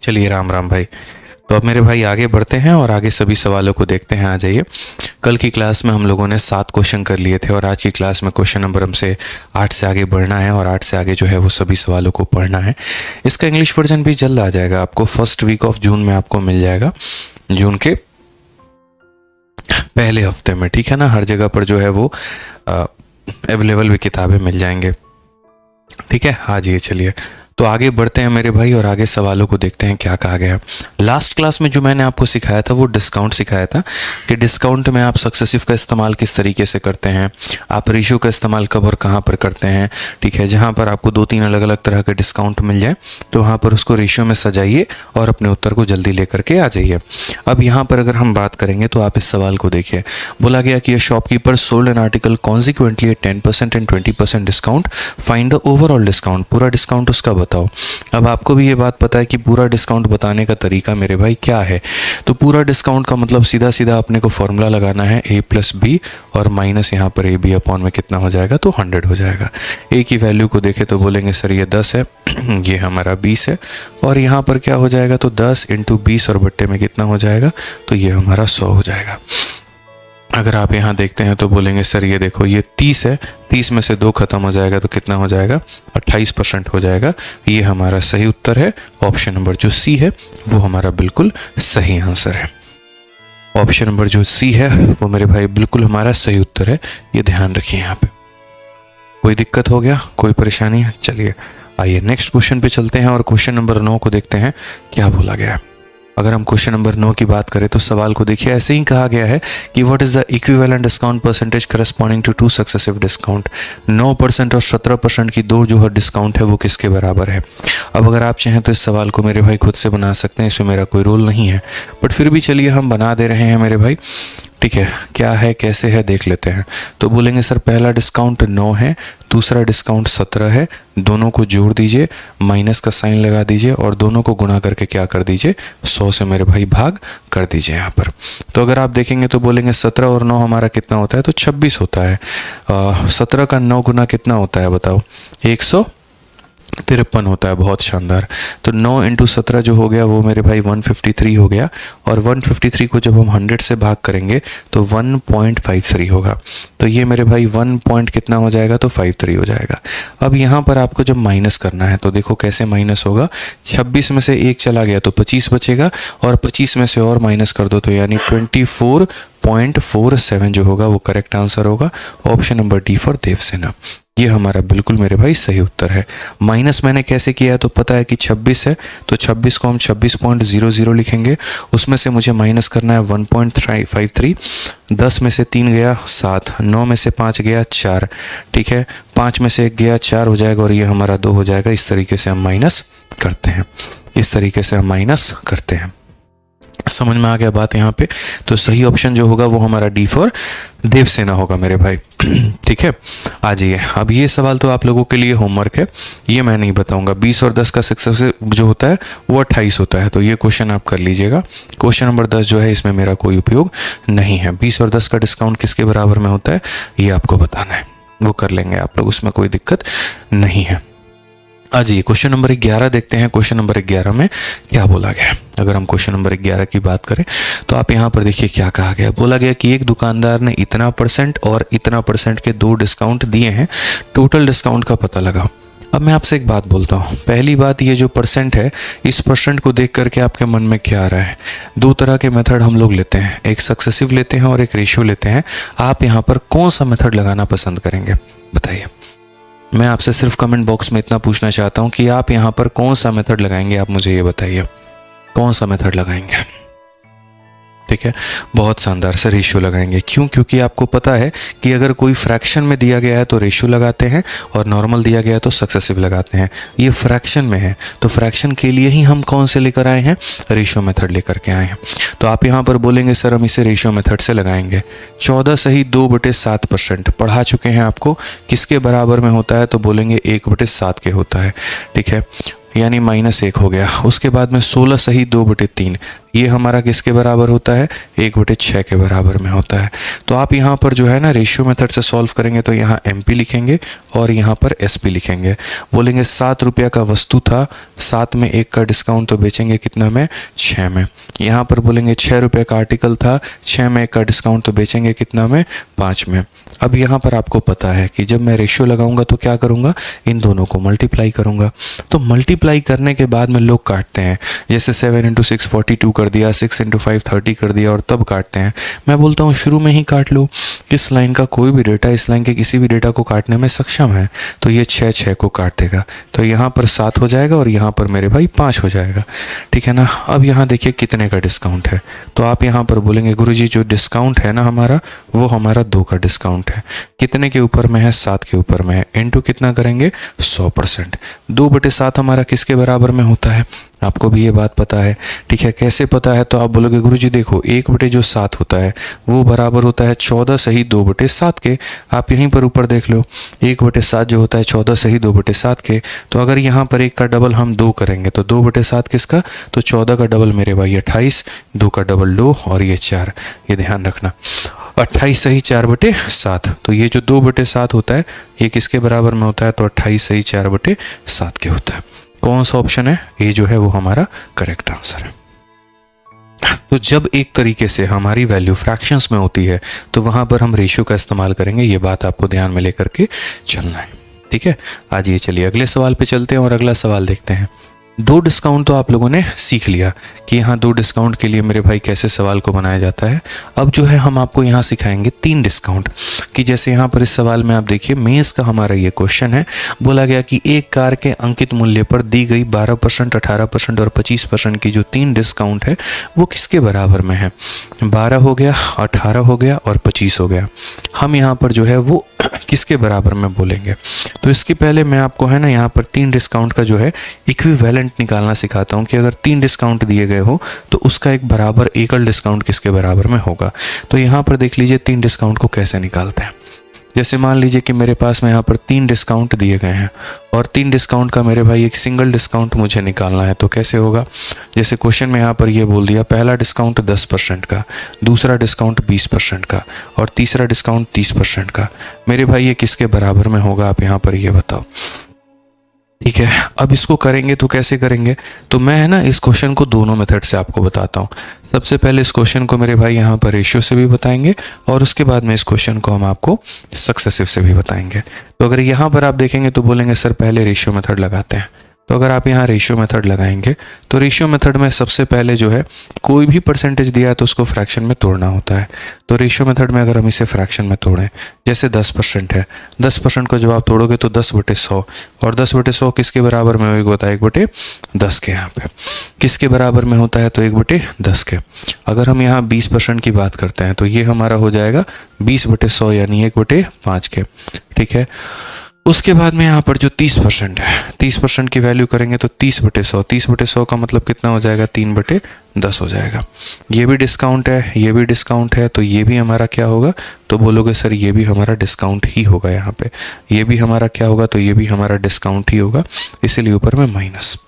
चलिए राम राम भाई। तो अब मेरे भाई आगे बढ़ते हैं और आगे सभी सवालों को देखते हैं। आ जाइए। कल की क्लास में हम लोगों ने 7 क्वेश्चन कर लिए थे और आज की क्लास में क्वेश्चन नंबर हमसे 8 से आगे बढ़ना है और 8 से आगे जो है वो सभी सवालों को पढ़ना है। इसका इंग्लिश वर्जन भी जल्द आ जाएगा, आपको फर्स्ट वीक ऑफ जून में आपको मिल जाएगा, जून के पहले हफ्ते में। ठीक है ना, हर जगह पर जो है वो अवेलेबल भी किताबें मिल जाएंगे। ठीक है, आ जाइए। चलिए तो आगे बढ़ते हैं मेरे भाई और आगे सवालों को देखते हैं क्या कहा गया। लास्ट क्लास में जो मैंने आपको सिखाया था वो डिस्काउंट सिखाया था कि डिस्काउंट में आप सक्सेसिव का इस्तेमाल किस तरीके से करते हैं, आप रेशियो का इस्तेमाल कब और कहाँ पर करते हैं। ठीक है, जहाँ पर आपको 2-3 अलग अलग तरह के डिस्काउंट मिल जाए तो वहाँ पर उसको रेशियो में सजाइए और अपने उत्तर को जल्दी लेकर के आ जाइए। अब यहाँ पर अगर हम बात करेंगे तो आप इस सवाल को देखिए। बोला गया कि shopkeeper sold an article consequently 10% and 20% discount, find the overall discount. पूरा डिस्काउंट उसका बताओ। अब आपको भी ये बात पता है कि पूरा डिस्काउंट बताने का तरीका मेरे भाई क्या है। तो पूरा डिस्काउंट का मतलब सीधा सीधा अपने को फॉर्मूला लगाना है a प्लस बी और माइनस यहाँ पर ए बी अपॉन में कितना हो जाएगा, तो 100 हो जाएगा। ए की वैल्यू को देखे तो बोलेंगे सर ये 10 है ये हमारा 20 है और यहाँ पर क्या हो जाएगा, तो 10 इंटू 20 और बट्टे में कितना हो जाएगा, तो ये हमारा 100 हो जाएगा। अगर आप यहाँ देखते हैं तो बोलेंगे सर ये देखो ये 30 है, 30 में से 2 खत्म हो जाएगा तो कितना हो जाएगा, 28% हो जाएगा। ये हमारा सही उत्तर है। ऑप्शन नंबर जो सी है वो हमारा बिल्कुल सही आंसर है। ऑप्शन नंबर जो सी है वो मेरे भाई बिल्कुल हमारा सही उत्तर है। ये ध्यान रखिए। यहाँ पे कोई दिक्कत हो गया, कोई परेशानी है? चलिए आइए नेक्स्ट क्वेश्चन पे चलते हैं और क्वेश्चन नंबर 9 को देखते हैं क्या बोला गया है। अगर हम क्वेश्चन नंबर 9 की बात करें तो सवाल को देखिए। ऐसे ही कहा गया है कि what is the equivalent discount percentage corresponding to 2 successive discount. 9% और 17% की दो जो है डिस्काउंट है वो किसके बराबर है। अब अगर आप चाहें तो इस सवाल को मेरे भाई खुद से बना सकते हैं, इसमें मेरा कोई रोल नहीं है, बट फिर भी चलिए हम बना दे रहे हैं मेरे भाई। ठीक है, क्या है कैसे है देख लेते हैं। तो बोलेंगे सर पहला डिस्काउंट 9 है, दूसरा डिस्काउंट 17 है, दोनों को जोड़ दीजिए, माइनस का साइन लगा दीजिए और दोनों को गुणा करके क्या कर दीजिए, 100 से मेरे भाई भाग कर दीजिए यहाँ पर। तो अगर आप देखेंगे तो बोलेंगे 17 और 9 हमारा कितना होता है, तो 26 होता है। 17 का 9 गुना कितना होता है बताओ, 153 होता है। बहुत शानदार। तो 9 इंटू 17 जो हो गया वो मेरे भाई 153 हो गया और 153 को जब हम 100 से भाग करेंगे तो 1.53 होगा। तो ये मेरे भाई 1 पॉइंट कितना हो जाएगा, तो 53 हो जाएगा। अब यहाँ पर आपको जब माइनस करना है तो देखो कैसे माइनस होगा। 26 में से 1 चला गया तो 25 बचेगा और 25 में से और माइनस कर दो तो यानी 24.47 जो होगा वो करेक्ट आंसर होगा। Option number D for Devsena. ये हमारा बिल्कुल मेरे भाई सही उत्तर है। माइनस मैंने कैसे किया है, तो पता है कि 26 है तो 26 को हम 26.00 लिखेंगे। उसमें से मुझे माइनस करना है 1.53। 10 में से 3 गया 7, 9 में से 5 गया 4। ठीक है, 5 में से 1 गया 4 हो जाएगा और ये हमारा 2 हो जाएगा। इस तरीके से हम माइनस करते हैं, इस तरीके से हम माइनस करते हैं। समझ में आ गया बात यहाँ पे। तो सही ऑप्शन जो होगा वो हमारा डी फॉर देवसेना होगा मेरे भाई। ठीक है, आ जाइए। अब ये सवाल तो आप लोगों के लिए होमवर्क है, ये मैं नहीं बताऊंगा। 20 और 10 का सक्सेसिव जो होता है वो 28 होता है, तो ये क्वेश्चन आप कर लीजिएगा। क्वेश्चन नंबर 10 जो है इसमें मेरा कोई उपयोग नहीं है। 20 और 10 का डिस्काउंट किसके बराबर में होता है ये आपको बताना है, वो कर लेंगे आप लोग, उसमें कोई दिक्कत नहीं है। आ जाइए क्वेश्चन नंबर 11 देखते हैं। क्वेश्चन नंबर 11 में क्या बोला गया है। अगर हम क्वेश्चन नंबर 11 की बात करें तो आप यहाँ पर देखिए क्या कहा गया। बोला गया कि एक दुकानदार ने इतना परसेंट और इतना परसेंट के 2 डिस्काउंट दिए हैं, टोटल डिस्काउंट का पता लगाओ। अब मैं आपसे एक बात बोलता हूँ। पहली बात, ये जो परसेंट है, इस परसेंट को देख करके आपके मन में क्या आ रहा है। 2 तरह के मेथड हम लोग लेते हैं, एक सक्सेसिव लेते हैं और एक रेशियो लेते हैं। आप यहाँ पर कौन सा मेथड लगाना पसंद करेंगे बताइए। मैं आपसे सिर्फ कमेंट बॉक्स में इतना पूछना चाहता हूं कि आप यहां पर कौन सा मेथड लगाएंगे, आप मुझे ये बताइए कौन सा मेथड लगाएंगे। ठीक है, बहुत शानदार से रेशियो लगाएंगे। क्यों? क्योंकि आपको पता है कि अगर कोई फ्रैक्शन में दिया गया है तो रेशियो लगाते हैं और नॉर्मल दिया गया है तो सक्सेसिव लगाते हैं। ये फ्रैक्शन में है तो फ्रैक्शन के लिए ही हम कौन से लेकर आए हैं, रेशियो मेथड लेकर के आए हैं। तो आप यहाँ पर बोलेंगे सर हम इसे रेशियो मेथड से लगाएंगे। 14 सही 2/7% पढ़ा चुके हैं आपको, किसके बराबर में होता है, तो बोलेंगे 1/7 के होता है। ठीक है, यानी -1 हो गया। उसके बाद में 16 सही 2/3, ये हमारा किसके बराबर होता है? 1/6 के बराबर में होता है। तो आप यहाँ पर जो है ना रेशियो मेथड से सॉल्व करेंगे तो यहाँ MP लिखेंगे और यहाँ पर SP लिखेंगे। बोलेंगे 7 रुपये का वस्तु था, 7 में 1 का डिस्काउंट, तो बेचेंगे कितना में? 6 में। यहाँ पर बोलेंगे 6 रुपये का आर्टिकल था, 6 में 1 का डिस्काउंट, तो बेचेंगे कितना में? 5 में। अब यहाँ पर आपको पता है कि जब मैं रेशियो लगाऊंगा तो क्या करूँगा? इन दोनों को मल्टीप्लाई करूँगा। तो मल्टीप्लाई करने के बाद में लोग काटते हैं, जैसे 7 × 6 42 कर दिया, 6 × 5 30 कर दिया, और तब काटते हैं। मैं बोलता हूँ शुरू में ही काट लो। इस लाइन का कोई भी डेटा इस लाइन के किसी भी डेटा को काटने में सक्षम है, तो ये 6 को काट देगा। तो यहाँ पर 7 हो जाएगा और यहाँ पर मेरे भाई 5 हो जाएगा। ठीक है ना। अब यहाँ देखिए कितने का डिस्काउंट है, तो आप यहाँ पर बोलेंगे गुरुजी जो डिस्काउंट है ना हमारा, वो हमारा 2 का डिस्काउंट है। कितने के ऊपर में है? 7 के ऊपर में है। इनटू कितना करेंगे? 100%। 2/7 हमारा किसके बराबर में होता है? आपको भी ये बात पता है। ठीक है, कैसे पता है? तो आप बोलोगे गुरुजी देखो 1/7 होता है वो बराबर होता है 14 सही 2/7 के। आप यहीं पर ऊपर देख लो, 1/7 जो होता है 14 सही 2/7 के। तो अगर यहाँ पर 1 का डबल हम 2 करेंगे तो 2/7 किसका? तो 14 का डबल मेरे भाई 28, 2 का डबल 2 और ये 4। ये ध्यान रखना, 28 सही 4/7। तो ये जो 2/7 होता है ये किसके बराबर में होता है? तो 28 सही 4/7 के होता है। कौन सा ऑप्शन है? ये जो है वो हमारा करेक्ट आंसर है। तो जब एक तरीके से हमारी वैल्यू फ्रैक्शंस में होती है तो वहां पर हम रेशियो का इस्तेमाल करेंगे। ये बात आपको ध्यान में लेकर के चलना है। ठीक है, आज ये चलिए अगले सवाल पे चलते हैं और अगला सवाल देखते हैं। 2 डिस्काउंट तो आप लोगों ने सीख लिया कि यहाँ 2 डिस्काउंट के लिए मेरे भाई कैसे सवाल को बनाया जाता है। अब जो है हम आपको यहाँ सिखाएंगे 3 डिस्काउंट, कि जैसे यहाँ पर इस सवाल में आप देखिए मेंस का हमारा ये क्वेश्चन है। बोला गया कि एक कार के अंकित मूल्य पर दी गई 12%, 18% और 25% की जो 3 डिस्काउंट है वो किसके बराबर में है? 12 हो गया, 18 हो गया और 25 हो गया। हम यहाँ पर जो है वो किसके बराबर में बोलेंगे? तो इसके पहले मैं आपको है ना यहाँ पर 3 डिस्काउंट का जो है इक्विवेलेंट निकालना सिखाता हूँ कि अगर 3 डिस्काउंट दिए गए हो तो उसका एक बराबर एकल डिस्काउंट किसके बराबर में होगा। तो यहाँ पर देख लीजिए 3 डिस्काउंट को कैसे निकालते हैं। जैसे मान लीजिए कि मेरे पास में यहाँ पर 3 डिस्काउंट दिए गए हैं और 3 डिस्काउंट का मेरे भाई एक सिंगल डिस्काउंट मुझे निकालना है, तो कैसे होगा? जैसे क्वेश्चन में यहाँ पर ये बोल दिया पहला डिस्काउंट 10% का, दूसरा डिस्काउंट 20% का और तीसरा डिस्काउंट 30% का। मेरे भाई ये किसके बराबर में होगा? आप यहाँ पर ये बताओ। ठीक है, अब इसको करेंगे तो कैसे करेंगे? तो मैं है ना इस क्वेश्चन को दोनों मेथड से आपको बताता हूँ। सबसे पहले इस क्वेश्चन को मेरे भाई यहाँ पर रेशियो से भी बताएंगे और उसके बाद में इस क्वेश्चन को हम आपको सक्सेसिव से भी बताएंगे। तो अगर यहाँ पर आप देखेंगे तो बोलेंगे सर पहले रेशियो मेथड लगाते हैं। तो अगर आप यहाँ रेशियो मेथड लगाएंगे तो रेशियो मेथड में सबसे पहले जो है कोई भी परसेंटेज दिया है तो उसको फ्रैक्शन में तोड़ना होता है। तो रेशियो मेथड में अगर हम इसे फ्रैक्शन में तोड़ें, जैसे 10% है, 10% को जब आप तोड़ोगे तो 10/100 और 10/100 किसके बराबर में होता है? 1/10 के। यहाँ पे किसके बराबर में होता है? तो 1/10 के। अगर हम यहाँ 20% की बात करते हैं तो ये हमारा हो जाएगा 20/100 यानी 1/5 के। ठीक है, उसके बाद में यहाँ पर जो 30% है, 30% की वैल्यू करेंगे तो 30/100, 30/100 का मतलब कितना हो जाएगा? 3/10 हो जाएगा। ये भी डिस्काउंट है, ये भी डिस्काउंट है, तो ये भी हमारा क्या होगा? तो बोलोगे सर ये भी हमारा डिस्काउंट ही होगा। यहाँ पे ये भी हमारा क्या होगा? तो ये भी हमारा डिस्काउंट ही होगा, इसीलिए ऊपर में माइनस।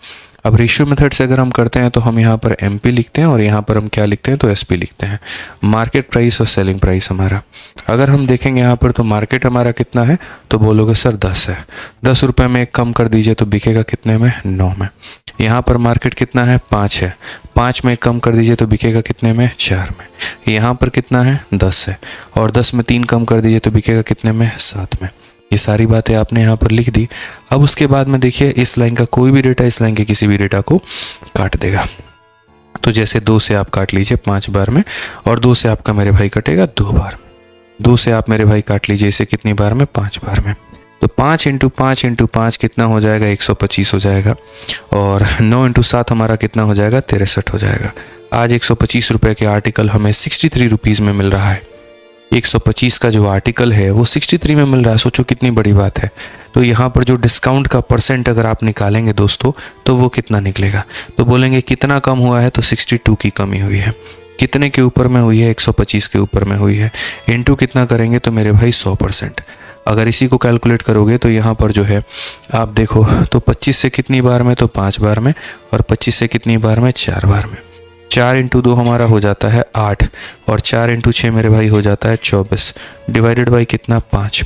अब रेशियो मेथड से अगर हम करते हैं तो हम यहाँ पर MP लिखते हैं और यहाँ पर हम क्या लिखते हैं? तो SP लिखते हैं। मार्केट प्राइस और सेलिंग प्राइस हमारा, अगर हम देखेंगे यहाँ पर तो मार्केट हमारा कितना है? तो बोलोगे सर 10 है, 10 रुपये में एक कम कर दीजिए तो बिकेगा कितने में? 9 में। यहाँ पर मार्केट कितना है? 5 है, 5 में एक कम कर दीजिए तो बिकेगा कितने में? 4 में। यहाँ पर कितना है? 10 है और 10 में 3 कम कर दीजिए तो बिकेगा कितने में? 7 में। ये सारी बातें आपने यहाँ पर लिख दी। अब उसके बाद में देखिए इस लाइन का कोई भी डेटा इस लाइन के किसी भी डेटा को काट देगा। तो जैसे 2 से आप काट लीजिए 5 बार में और 2 से आपका मेरे भाई कटेगा 2 बार में। 2 से आप मेरे भाई काट लीजिए इसे कितनी बार में? 5 बार में। तो 5 × 5 × 5 कितना हो जाएगा? 125 हो जाएगा और 9 × 7 हमारा कितना हो जाएगा? 63 हो जाएगा। आज 125 रुपये के आर्टिकल हमें 63 रुपीज़ में मिल रहा है। 125 का जो आर्टिकल है वो 63 में मिल रहा है। सोचो कितनी बड़ी बात है। तो यहाँ पर जो डिस्काउंट का परसेंट अगर आप निकालेंगे दोस्तों तो वो कितना निकलेगा? तो बोलेंगे कितना कम हुआ है? तो 62 की कमी हुई है। कितने के ऊपर में हुई है? 125 के ऊपर में हुई है। इनटू कितना करेंगे? तो मेरे भाई 100%। अगर इसी को कैलकुलेट करोगे तो यहाँ पर जो है आप देखो तो 25 से कितनी बार में, तो 5 बार में, और 25 से कितनी बार में, 4 बार में। 4 इंटू 2 हमारा हो जाता है 8, और 4 इंटू 6 मेरे भाई हो जाता है 24, डिवाइडेड बाई कितना, 5।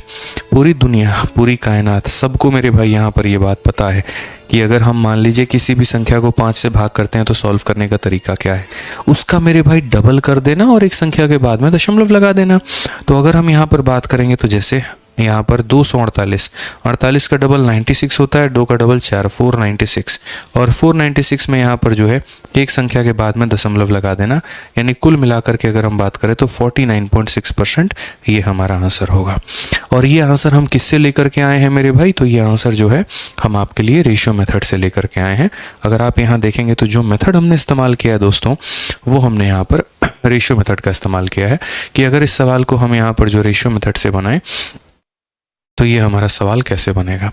पूरी दुनिया, पूरी कायनात, सबको मेरे भाई यहाँ पर ये बात पता है कि अगर हम मान लीजिए किसी भी संख्या को 5 से भाग करते हैं तो सॉल्व करने का तरीका क्या है, उसका मेरे भाई डबल कर देना और एक संख्या के बाद में दशमलव लगा देना। तो अगर हम यहाँ पर बात करेंगे तो जैसे यहाँ पर 248, 48 का डबल 96 होता है, 2 का डबल 4, 496, और 496 में यहाँ पर जो है एक संख्या के बाद में दशमलव लगा देना, यानी कुल मिलाकर के अगर हम बात करें तो 49.6% ये हमारा आंसर होगा। और ये आंसर हम किससे लेकर के आए हैं मेरे भाई, तो ये आंसर जो है हम आपके लिए रेशियो मेथड से लेकर के आए हैं। अगर आप यहाँ देखेंगे तो जो मेथड हमने इस्तेमाल किया है दोस्तों, वो हमने यहाँ पर रेशियो मेथड का इस्तेमाल किया है कि अगर इस सवाल को हम यहाँ पर जो रेशियो मेथड से बनाएं तो ये हमारा सवाल कैसे बनेगा।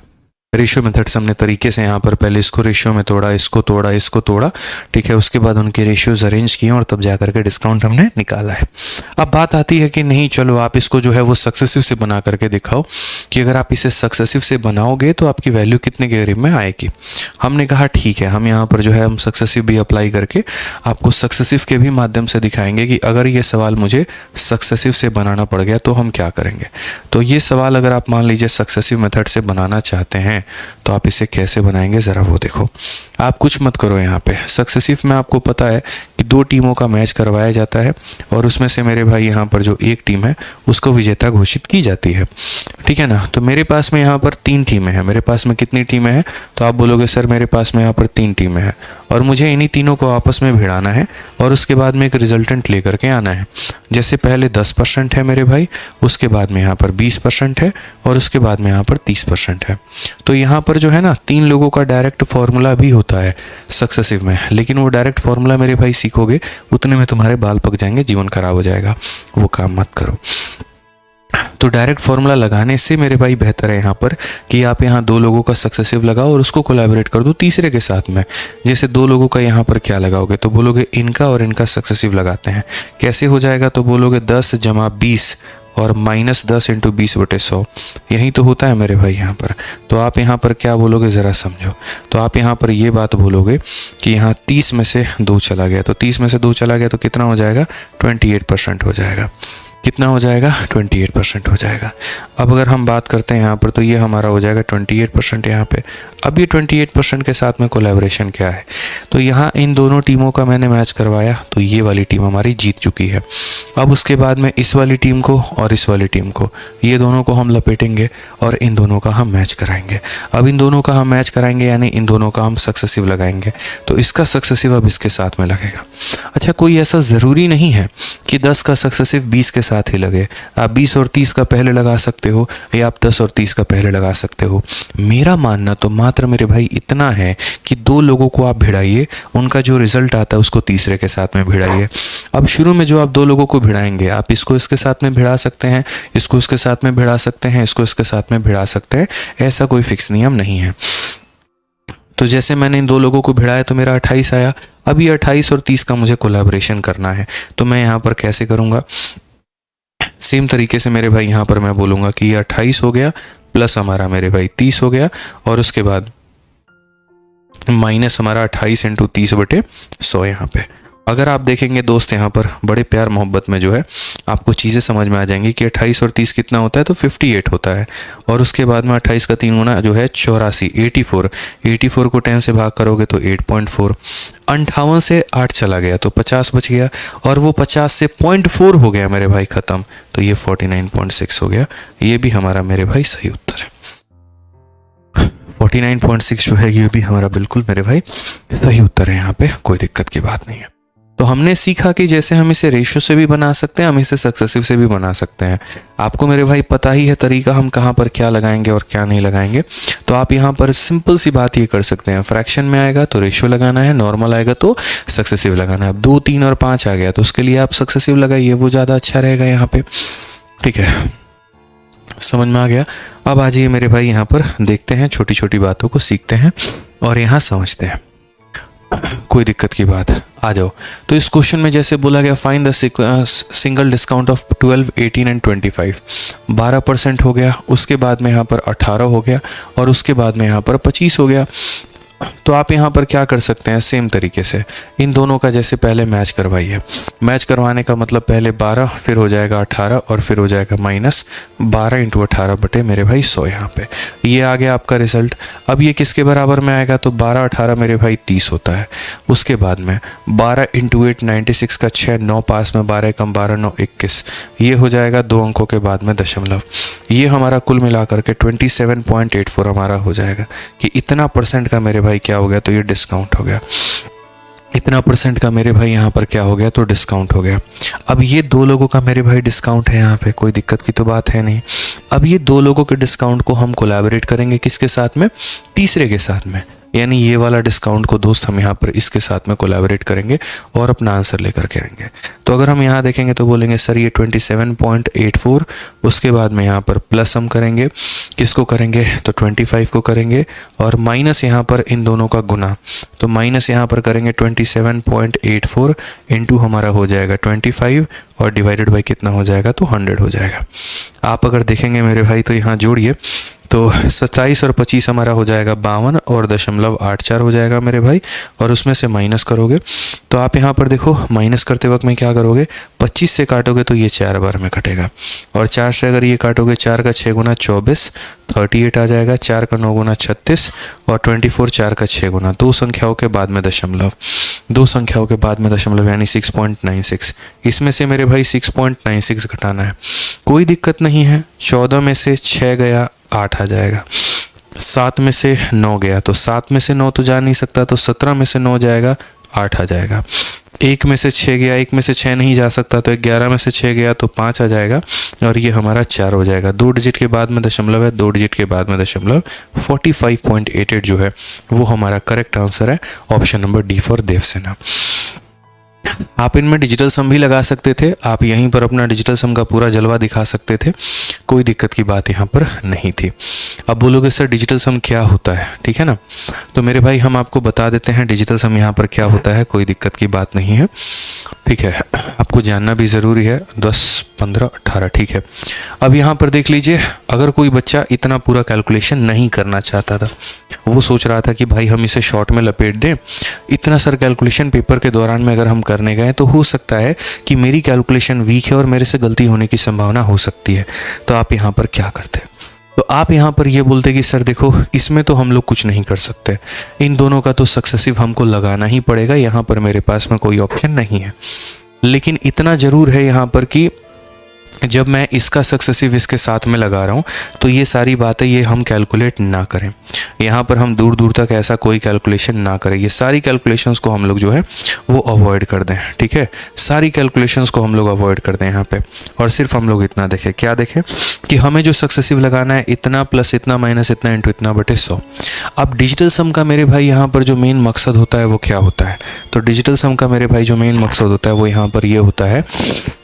रेशियो मेथड से हमने तरीके से यहाँ पर पहले इसको रेशियो में तोड़ा, इसको तोड़ा, इसको तोड़ा, ठीक है, उसके बाद उनके रेशियोज अरेंज किए और तब जाकर के डिस्काउंट हमने निकाला है। अब बात आती है कि नहीं चलो आप इसको जो है वो सक्सेसिव से बना करके दिखाओ कि अगर आप इसे सक्सेसिव से बनाओगे तो आपकी वैल्यू कितने के करीब में आएगी। हमने कहा ठीक है, हम यहाँ पर जो है हम सक्सेसिव भी अप्लाई करके आपको सक्सेसिव के भी माध्यम से दिखाएंगे कि अगर ये सवाल मुझे सक्सेसिव से बनाना पड़ गया तो हम क्या करेंगे। तो ये सवाल अगर आप मान लीजिए सक्सेसिव मेथड से बनाना चाहते हैं तो आप इसे कैसे बनाएंगे ज़रा वो देखो। आप कुछ मत करो, यहाँ पे सक्सेसिव में आपको पता है कि 2 टीमों का मैच करवाया जाता है और उसमें से मेरे भाई यहाँ पर जो एक टीम है उसको विजेता घोषित की जाती है, ठीक है ना। तो मेरे पास में यहाँ पर 3 टीमें हैं। मेरे पास में कितनी टीमें हैं, तो आप बोलोगे सर मेरे पास में यहाँ पर 3 टीमें हैं और मुझे इन्हीं तीनों को आपस में भिड़ाना है और उसके बाद में एक रिजल्टेंट लेकर के आना है। जैसे पहले 10% है मेरे भाई, उसके बाद में यहाँ पर 20% है और उसके बाद में यहाँ पर 30% है। तो यहाँ पर जो है ना 3 लोगों का डायरेक्ट फार्मूला भी होता है सक्सेसिव में, लेकिन वो डायरेक्ट फार्मूला मेरे भाई सीखोगे उतने में तुम्हारे बाल पक जाएंगे, जीवन खराब हो जाएगा, वो काम मत करो। तो डायरेक्ट फार्मूला लगाने से मेरे भाई बेहतर है यहाँ पर कि आप यहाँ 2 लोगों का सक्सेसिव लगाओ और उसको कोलैबोरेट कर दो तीसरे के साथ में। जैसे 2 लोगों का यहाँ पर क्या लगाओगे, तो बोलोगे इनका और इनका सक्सेसिव लगाते हैं। कैसे हो जाएगा, तो बोलोगे 10 जमा 20 और -10 इंटू 20/100, यही तो होता है मेरे भाई यहाँ पर। तो आप यहाँ पर क्या बोलोगे ज़रा समझो। तो आप यहाँ पर ये बात बोलोगे कि यहाँ 30 में से 2 चला गया, तो 30 में से 2 चला गया तो कितना हो जाएगा, 28% हो जाएगा। कितना हो जाएगा, 28% हो जाएगा। अब अगर हम बात करते हैं यहाँ पर तो ये हमारा हो जाएगा 28% यहाँ पे। अब ये 28% के साथ में कोलैबोरेशन क्या है, तो यहाँ इन दोनों टीमों का मैंने मैच करवाया तो ये वाली टीम हमारी जीत चुकी है। अब उसके बाद में इस वाली टीम को और इस वाली टीम को, ये दोनों को हम लपेटेंगे और इन दोनों का हम मैच कराएंगे। अब इन दोनों का हम मैच कराएंगे यानी इन दोनों का हम सक्सेसिव लगाएंगे, तो इसका सक्सेसिव अब इसके साथ में लगेगा। अच्छा, कोई ऐसा ज़रूरी नहीं है कि 10 का सक्सेसिव 20 के साथ ही लगे। आप 20 और 30 का पहले लगा सकते हो या आप 10 और 30 का पहले लगा सकते हो। मेरा मानना तो मात्र मेरे भाई इतना है कि 2 लोगों को आप भिड़ाइए, उनका जो रिजल्ट आता है उसको तीसरे के साथ में भिड़ाइए। अब शुरू में जो आप 2 लोगों को भिड़ाएंगे, आप इसको इसके साथ में भिड़ा सकते हैं, इसको इसके साथ में भिड़ा सकते हैं, इसको इसके साथ में भिड़ा सकते हैं, ऐसा कोई फिक्स नियम नहीं है। तो जैसे मैंने इन 2 लोगों को भिड़ाया तो मेरा 28 आया। अब ये 28 और 30 का मुझे कोलैबोरेशन करना है, तो मैं यहाँ पर कैसे करूँगा, सेम तरीके से मेरे भाई यहाँ पर मैं बोलूँगा कि ये 28 हो गया प्लस हमारा मेरे भाई 30 हो गया और उसके बाद माइनस हमारा 28 इंटू 30/100 यहाँ पे। अगर आप देखेंगे दोस्त यहाँ पर बड़े प्यार मोहब्बत में जो है आपको चीज़ें समझ में आ जाएंगी कि 28 और 30 कितना होता है, तो 58 होता है। और उसके बाद में 28 का 3 गुना जो है 84, 84 को 10 से भाग करोगे तो 8.4। 58 से 8 चला गया तो 50 बच गया और वो 50 से 0.4 हो गया मेरे भाई ख़त्म, तो ये 49.6 हो गया। ये भी हमारा मेरे भाई सही उत्तर है। 49.6 जो है ये भी हमारा बिल्कुल मेरे भाई सही उत्तर है, यहाँ पे कोई दिक्कत की बात नहीं है। तो हमने सीखा कि जैसे हम इसे रेशियो से भी बना सकते हैं, हम इसे सक्सेसिव से भी बना सकते हैं। आपको मेरे भाई पता ही है तरीका, हम कहाँ पर क्या लगाएंगे और क्या नहीं लगाएंगे। तो आप यहाँ पर सिंपल सी बात ये कर सकते हैं, फ्रैक्शन में आएगा तो रेशियो लगाना है, नॉर्मल आएगा तो सक्सेसिव लगाना है। अब 2, 3 और 5 आ गया तो उसके लिए आप सक्सेसिव लगाइए, वो ज़्यादा अच्छा रहेगा यहाँ पे, ठीक है, समझ में आ गया। अब आ जाइए मेरे भाई यहाँ पर देखते हैं, छोटी छोटी बातों को सीखते हैं और यहाँ समझते हैं। कोई दिक्कत की बात, आ जाओ। तो इस क्वेश्चन में जैसे बोला गया find the single discount of 12, 18 and 25। 12% हो गया, उसके बाद में यहाँ पर 18 हो गया और उसके बाद में यहाँ पर 25 हो गया। तो आप यहाँ पर क्या कर सकते हैं, सेम तरीके से इन दोनों का जैसे पहले मैच करवाइए। मैच करवाने का मतलब पहले 12, फिर हो जाएगा 18 और फिर हो जाएगा -12 इंटू 18 बटे मेरे भाई 100। यहाँ पे ये आ गया आपका रिजल्ट। अब ये किसके बराबर में आएगा, तो 12 18 मेरे भाई 30 होता है। उसके बाद में 12 इंटू 8 96 का 6, 9 पास में 12 कम 12 9 21, ये हो जाएगा 2 अंकों के बाद में दशमलव। ये हमारा कुल मिलाकर के 27.84 हमारा हो जाएगा कि इतना परसेंट का मेरे भाई क्या हो गया, तो ये डिस्काउंट हो गया। इतना परसेंट का मेरे भाई यहाँ पर क्या हो गया, तो डिस्काउंट हो गया। अब ये 2 लोगों का मेरे भाई डिस्काउंट है, यहाँ पे कोई दिक्कत की तो बात है नहीं। अब ये 2 लोगों के डिस्काउंट को हम कोलैबोरेट करेंगे किसके साथ में, तीसरे के साथ में, यानी ये वाला डिस्काउंट को दोस्त हम यहाँ पर इसके साथ में कोलैबोरेट करेंगे और अपना आंसर लेकर के आएंगे। तो अगर हम यहाँ देखेंगे तो बोलेंगे सर ये 27.84, उसके बाद में यहाँ पर प्लस हम करेंगे, किसको करेंगे, तो 25 को करेंगे और माइनस यहाँ पर इन दोनों का गुना, तो माइनस यहाँ पर करेंगे 27.84 इंटू हमारा हो जाएगा 25 और डिवाइडेड बाई कितना हो जाएगा, तो 100 हो जाएगा। आप अगर देखेंगे मेरे भाई तो यहाँ जोड़िए तो 27 और 25 हमारा हो जाएगा 52 और 0.84 हो जाएगा मेरे भाई, और उसमें से माइनस करोगे तो आप यहाँ पर देखो माइनस करते वक्त में क्या करोगे, 25 से काटोगे तो ये 4 बार में कटेगा और 4 से अगर ये काटोगे 4 का 6 गुना 24, 38 आ जाएगा, 4 का 9 गुना 36 और 24 4 का 6 गुना, 2 संख्याओं के बाद में दशमलव, 2 संख्याओं के बाद में दशमलव यानी 6.96। इसमें से मेरे भाई 6.96 घटाना है, कोई दिक्कत नहीं है। 14 में से 6 गया 8 आ जाएगा, 7 में से 9 गया तो 7 में से 9 तो जा नहीं सकता, तो 17 में से 9 जाएगा 8 आ जाएगा। 1 में से 6 गया, 1 में से 6 नहीं जा सकता, तो 11 में से 6 गया तो 5 आ जाएगा और ये हमारा 4 हो जाएगा। 2 डिजिट के बाद में दशमलव है, 2 डिजिट के बाद में दशमलव, 45.88 जो है वो हमारा करेक्ट आंसर है, option number D for Devsena. आप इनमें डिजिटल सम भी लगा सकते थे, आप यहीं पर अपना डिजिटल सम का पूरा जलवा दिखा सकते थे, कोई दिक्कत की बात यहाँ पर नहीं थी। अब बोलोगे सर डिजिटल सम क्या होता है, ठीक है ना, तो मेरे भाई हम आपको बता देते हैं डिजिटल सम यहाँ पर क्या होता है, कोई दिक्कत की बात नहीं है, ठीक है, आपको जानना भी ज़रूरी है। 10, 15, 18 ठीक है। अब यहाँ पर देख लीजिए, अगर कोई बच्चा इतना पूरा कैलकुलेशन नहीं करना चाहता था, वो सोच रहा था कि भाई हम इसे शॉर्ट में लपेट दें, इतना सर कैलकुलेशन पेपर के दौरान में अगर हम करने गए तो हो सकता है कि मेरी कैलकुलेशन वीक है और मेरे से गलती होने की संभावना हो सकती है, तो आप यहाँ पर क्या करते हैं, तो आप यहाँ पर ये बोलते कि सर देखो इसमें तो हम लोग कुछ नहीं कर सकते, इन दोनों का तो सक्सेसिव हमको लगाना ही पड़ेगा, यहाँ पर मेरे पास में कोई ऑप्शन नहीं है। लेकिन इतना ज़रूर है यहाँ पर कि जब मैं इसका सक्सेसिव इसके साथ में लगा रहा हूँ तो ये सारी बातें ये हम कैलकुलेट ना करें, यहाँ पर हम दूर दूर तक ऐसा कोई कैलकुलेशन ना करें, ये सारी कैलकुलेशंस को हम लोग जो है वो अवॉइड कर दें, ठीक है, सारी कैलकुलेशंस को हम लोग अवॉइड कर दें यहाँ पे, और सिर्फ हम लोग इतना देखें, क्या देखें कि हमें जो सक्सेसिव लगाना है इतना प्लस इतना माइनस इतना इंटू इतना बटे 100। अब डिजिटल सम का मेरे भाई यहाँ पर जो मेन मकसद होता है वो क्या होता है, तो डिजिटल सम का मेरे भाई जो मेन मकसद होता है वो यहाँ पर ये होता है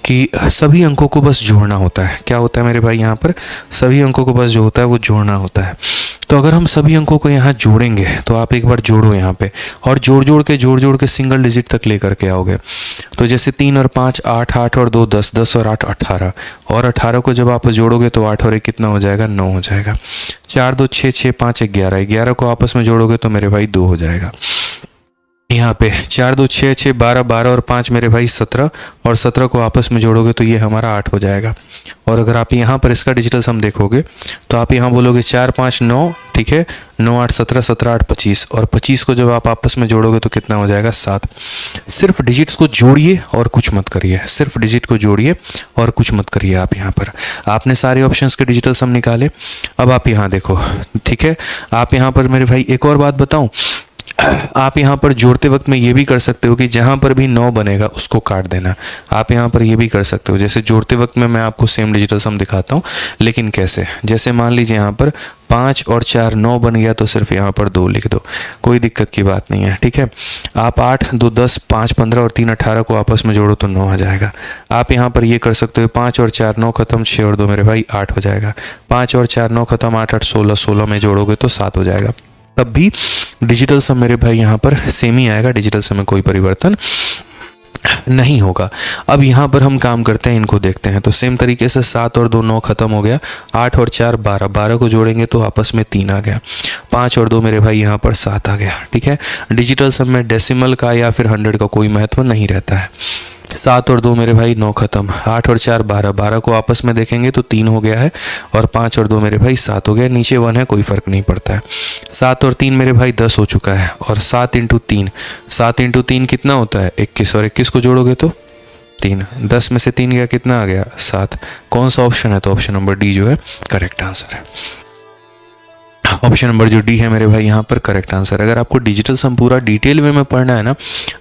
कि सभी अंकों को बस जोड़ना होता है। क्या होता है मेरे भाई, यहाँ पर सभी अंकों को बस जो होता है वो जोड़ना होता है। तो अगर हम सभी अंकों को यहाँ जोड़ेंगे तो आप एक बार जोड़ो यहाँ पे, और जोड़ के सिंगल डिजिट तक लेकर के आओगे, तो जैसे 3 और 5 8, 8 और 2 10, 10 और 8 18, और 18 को जब आप जोड़ोगे तो 8 और 1 कितना हो जाएगा, 9 हो जाएगा। 4 2 6, 6 5 11, 11 को आपस में जोड़ोगे तो मेरे भाई 2 हो जाएगा। यहाँ पे 4 2 6 6 12, 12 और 5 मेरे भाई 17, और 17 को आपस में जोड़ोगे तो ये हमारा 8 हो जाएगा। और अगर आप यहाँ पर इसका डिजिटल सम देखोगे तो आप यहाँ बोलोगे 4 5 9, ठीक है, 9 8 17, 17 8 25, और 25 को जब आप आपस में जोड़ोगे तो कितना हो जाएगा, 7। सिर्फ डिजिट्स को जोड़िए और कुछ मत करिए, सिर्फ डिजिट को जोड़िए और कुछ मत करिए। आप यहाँ पर आपने सारे ऑप्शंस के डिजिटल सम निकाले, अब आप यहाँ देखो, ठीक है, आप यहाँ पर मेरे भाई एक और बात बताऊँ, आप यहाँ पर जोड़ते वक्त में ये भी कर सकते हो कि जहाँ पर भी 9 बनेगा उसको काट देना, आप यहाँ पर ये भी कर सकते हो। जैसे जोड़ते वक्त में मैं आपको सेम डिजिटल सम दिखाता हूँ, लेकिन कैसे, जैसे मान लीजिए यहाँ पर 5 और 4 9 बन गया तो सिर्फ यहाँ पर 2 लिख दो, कोई दिक्कत की बात नहीं है, ठीक है। आप 8 2 10, 5 15 और 3 18 को आपस में जोड़ो तो 9 आ जाएगा। आप यहाँ पर ये कर सकते हो, 5 और 4 9 खत्म, 6 और 2 मेरे भाई 8 हो जाएगा। 5 और 4 9 खत्म, 8 8 16, 16 में जोड़ोगे तो 7 हो जाएगा। तब भी डिजिटल सम मेरे भाई यहाँ पर सेम ही आएगा, डिजिटल सम में कोई परिवर्तन नहीं होगा। अब यहाँ पर हम काम करते हैं, इनको देखते हैं। तो सेम तरीके से 7 और 2 9 खत्म हो गया, 8 और 4 12, 12 को जोड़ेंगे तो आपस में 3 आ गया, 5 और 2 मेरे भाई यहाँ पर 7 आ गया। ठीक है, डिजिटल सम में डेसिमल का या फिर 100 का कोई महत्व नहीं रहता है। 7 और 2 मेरे भाई 9 खत्म, 8 और 4 12, 12 को आपस में देखेंगे तो 3 हो गया है, और 5 और 2 मेरे भाई 7 हो गया, नीचे 1 है कोई फर्क नहीं पड़ता है। 7 और 3 मेरे भाई 10 हो चुका है, और 7 इंटू 3, 7 इंटू 3 कितना होता है 21, और 21 को जोड़ोगे तो 3, 10 में से 3 गया, कितना आ गया 7। कौन सा ऑप्शन है, तो ऑप्शन नंबर डी जो है करेक्ट आंसर है। ऑप्शन नंबर जो डी है मेरे भाई यहाँ पर करेक्ट आंसर। अगर आपको डिजिटल सम पूरा डिटेल में पढ़ना है ना,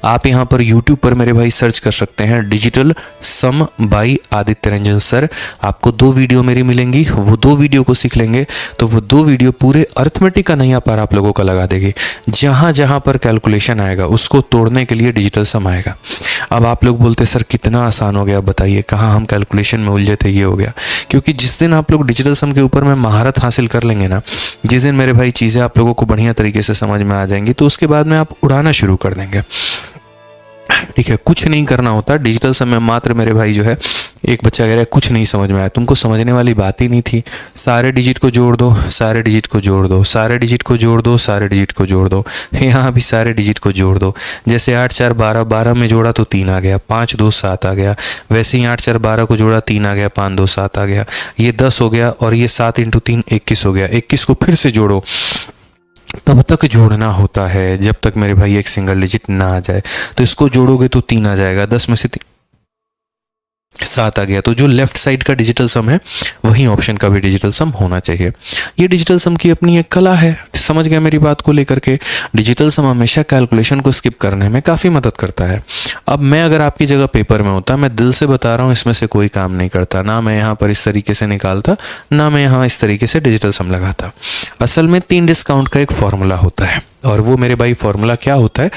आप यहाँ पर यूट्यूब पर मेरे भाई सर्च कर सकते हैं digital sum by Aditya Ranjan sir. आपको 2 वीडियो मेरी मिलेंगी, वो 2 वीडियो को सीख लेंगे तो वो 2 वीडियो पूरे अर्थमेटिक का नया पार आप लोगों का लगा देगी। जहाँ जहाँ पर कैलकुलेशन आएगा उसको तोड़ने के लिए डिजिटल सम आएगा। अब आप लोग बोलते सर कितना आसान हो गया, बताइए कहाँ हम कैलकुलेशन में उलझे थे, ये हो गया। क्योंकि जिस दिन आप लोग डिजिटल सम के ऊपर में महारत हासिल कर लेंगे ना, जिस दिन मेरे भाई चीज़ें आप लोगों को बढ़िया तरीके से समझ में आ जाएंगी, तो उसके बाद में आप उड़ाना शुरू कर देंगे। ठीक है, कुछ नहीं करना होता डिजिटल सम में, मात्र मेरे भाई जो है, एक बच्चा कह रहा है कुछ नहीं समझ में आया, तुमको समझने वाली बात ही नहीं थी। सारे डिजिट को जोड़ दो, सारे डिजिट को जोड़ दो, सारे डिजिट को जोड़ दो, सारे डिजिट को जोड़ दो, यहाँ भी सारे डिजिट को जोड़ दो। जैसे 8 4 12, 12 में जोड़ा तो 3 आ गया, 5 2 7 आ गया। वैसे ही 8 4 12 को जोड़ा 3 आ गया, 5 2 7 आ गया, ये 10 हो गया, और ये 7 इंटू 3 21 हो गया। 21 को फिर से जोड़ो, तब तक जोड़ना होता है जब तक मेरे भाई एक सिंगल डिजिट ना आ जाए। तो इसको जोड़ोगे तो 3 आ जाएगा, 10 में से 7 आ गया। तो जो लेफ्ट साइड का डिजिटल सम है वही ऑप्शन का भी डिजिटल सम होना चाहिए। ये डिजिटल सम की अपनी एक कला है, समझ गया मेरी बात को लेकर के। डिजिटल सम हमेशा कैलकुलेशन को स्किप करने में काफ़ी मदद करता है। अब मैं अगर आपकी जगह पेपर में होता, मैं दिल से बता रहा हूँ, इसमें से कोई काम नहीं करता। ना मैं यहाँ पर इस तरीके से निकालता, ना मैं यहाँ इस तरीके से डिजिटल सम लगाता। असल में 3 डिस्काउंट का एक फॉर्मूला होता है, और वो मेरे भाई फॉर्मूला क्या होता है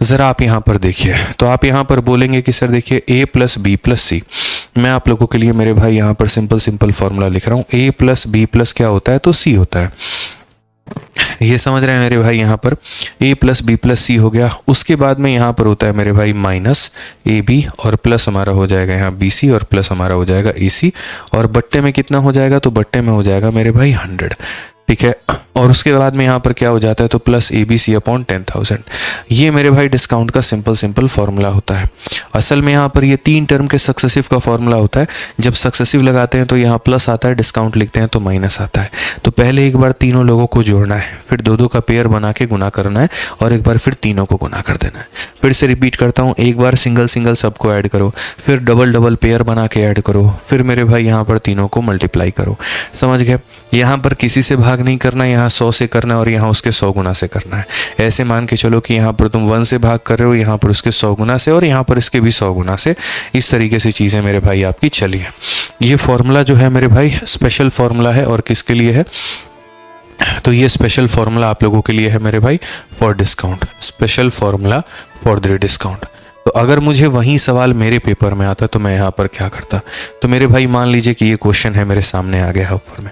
ज़रा आप यहाँ पर देखिए। तो आप यहाँ पर बोलेंगे कि सर देखिए a प्लस बी प्लस सी। मैं आप लोगों के लिए मेरे भाई यहाँ पर सिंपल फॉर्मूला लिख रहा हूँ। a प्लस बी प्लस क्या होता है, तो c होता है। ये समझ रहे हैं मेरे भाई, यहाँ पर a प्लस बी प्लस सी हो गया। उसके बाद में यहाँ पर होता है मेरे भाई माइनस ए बी, और प्लस हमारा हो जाएगा यहाँ बी सी, और प्लस हमारा हो जाएगा ए सी, और बट्टे में कितना हो जाएगा, तो बट्टे में हो जाएगा मेरे भाई 100। ठीक है, और उसके बाद में यहाँ पर क्या हो जाता है, तो plus A B C upon 10,000। ये मेरे भाई डिस्काउंट का सिंपल फॉर्मूला होता है। असल में यहाँ पर ये 3 टर्म के सक्सेसिव का फॉर्मूला होता है। जब सक्सेसिव लगाते हैं तो यहाँ प्लस आता है, डिस्काउंट लिखते हैं तो माइनस आता है। तो पहले एक बार तीनों लोगों को जोड़ना है, फिर 2 2 का पेयर बना के गुना करना है, और एक बार फिर तीनों को गुना कर देना है। फिर से रिपीट करता हूँ, एक बार सिंगल सबको ऐड करो, फिर डबल पेयर बना के ऐड करो, फिर मेरे भाई यहाँ पर तीनों को मल्टीप्लाई करो। समझ गए? यहाँ पर किसी से भाग नहीं करना, यहाँ 100 से करना है, और यहाँ उसके 100 गुना से करना है। ऐसे मान के चलो कि यहाँ पर तुम 1 से भाग कर रहे हो, यहाँ पर उसके 100 गुना से, और यहाँ पर इसके भी 100 गुना से। इस तरीके से चीज़ें मेरे भाई आपकी चली हैं। ये फॉर्मूला जो है मेरे भाई स्पेशल फॉर्मूला है, और किसके लिए है, तो ये स्पेशल फॉर्मूला आप लोगों के लिए है मेरे भाई for discount, special formula for the discount. तो अगर मुझे वही सवाल मेरे पेपर में आता तो मैं यहाँ पर क्या करता, तो मेरे भाई मान लीजिए कि ये क्वेश्चन है मेरे सामने आ गया है ऊपर में।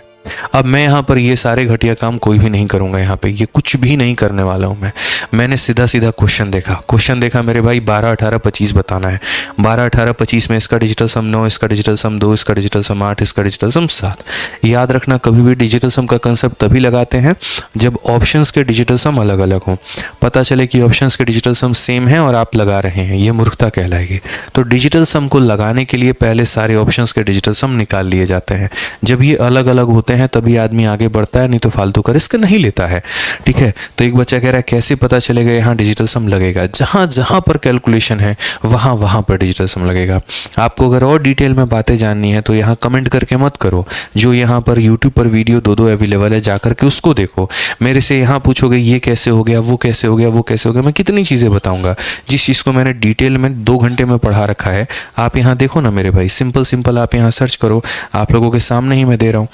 अब मैं यहाँ पर ये सारे घटिया काम कोई भी नहीं करूँगा, यहाँ पे ये कुछ भी नहीं करने वाला हूँ मैंने सीधा क्वेश्चन देखा मेरे भाई 12 18 25 बताना है। 12 18 25 में इसका डिजिटल सम 9, इसका डिजिटल सम 2, इसका डिजिटल सम 8, इसका डिजिटल सम 7। याद रखना, कभी भी डिजिटल सम का कंसेप्ट तभी लगाते हैं जब ऑप्शंस के डिजिटल सम अलग अलग हों। पता चले कि ऑप्शंस के डिजिटल सम सेम है और आप लगा रहे हैं, ये मूर्खता कहलाएगी। तो डिजिटल सम को लगाने के लिए पहले सारे ऑप्शंस के डिजिटल सम निकाल लिए जाते हैं। जब ये अलग अलग होते हैं तभी आदमी आगे बढ़ता है, नहीं तो फालतू का रिस्क नहीं लेता है। ठीक है, तो एक बच्चा कह रहा है कैसे पता चलेगा यहाँ डिजिटल सम लगेगा? जहाँ जहाँ पर कैलकुलेशन है वहाँ वहाँ पर डिजिटल सम लगेगा। आपको अगर और डिटेल में बातें जाननी है तो यहाँ कमेंट करके मत करो, जो यहाँ पर यूट्यूब पर वीडियो 2 अवेलेबल है, जाकर के उसको देखो। मेरे से यहाँ पूछोगे ये कैसे हो गया, वो कैसे हो गया, वो कैसे हो गया, मैं कितनी चीज़ें बताऊँगा। जिस चीज़ को मैंने डिटेल में 2 घंटे में पढ़ा रखा है, आप यहाँ देखो ना मेरे भाई, सिंपल आप यहाँ सर्च करो, आप लोगों के सामने ही मैं दे रहा हूँ।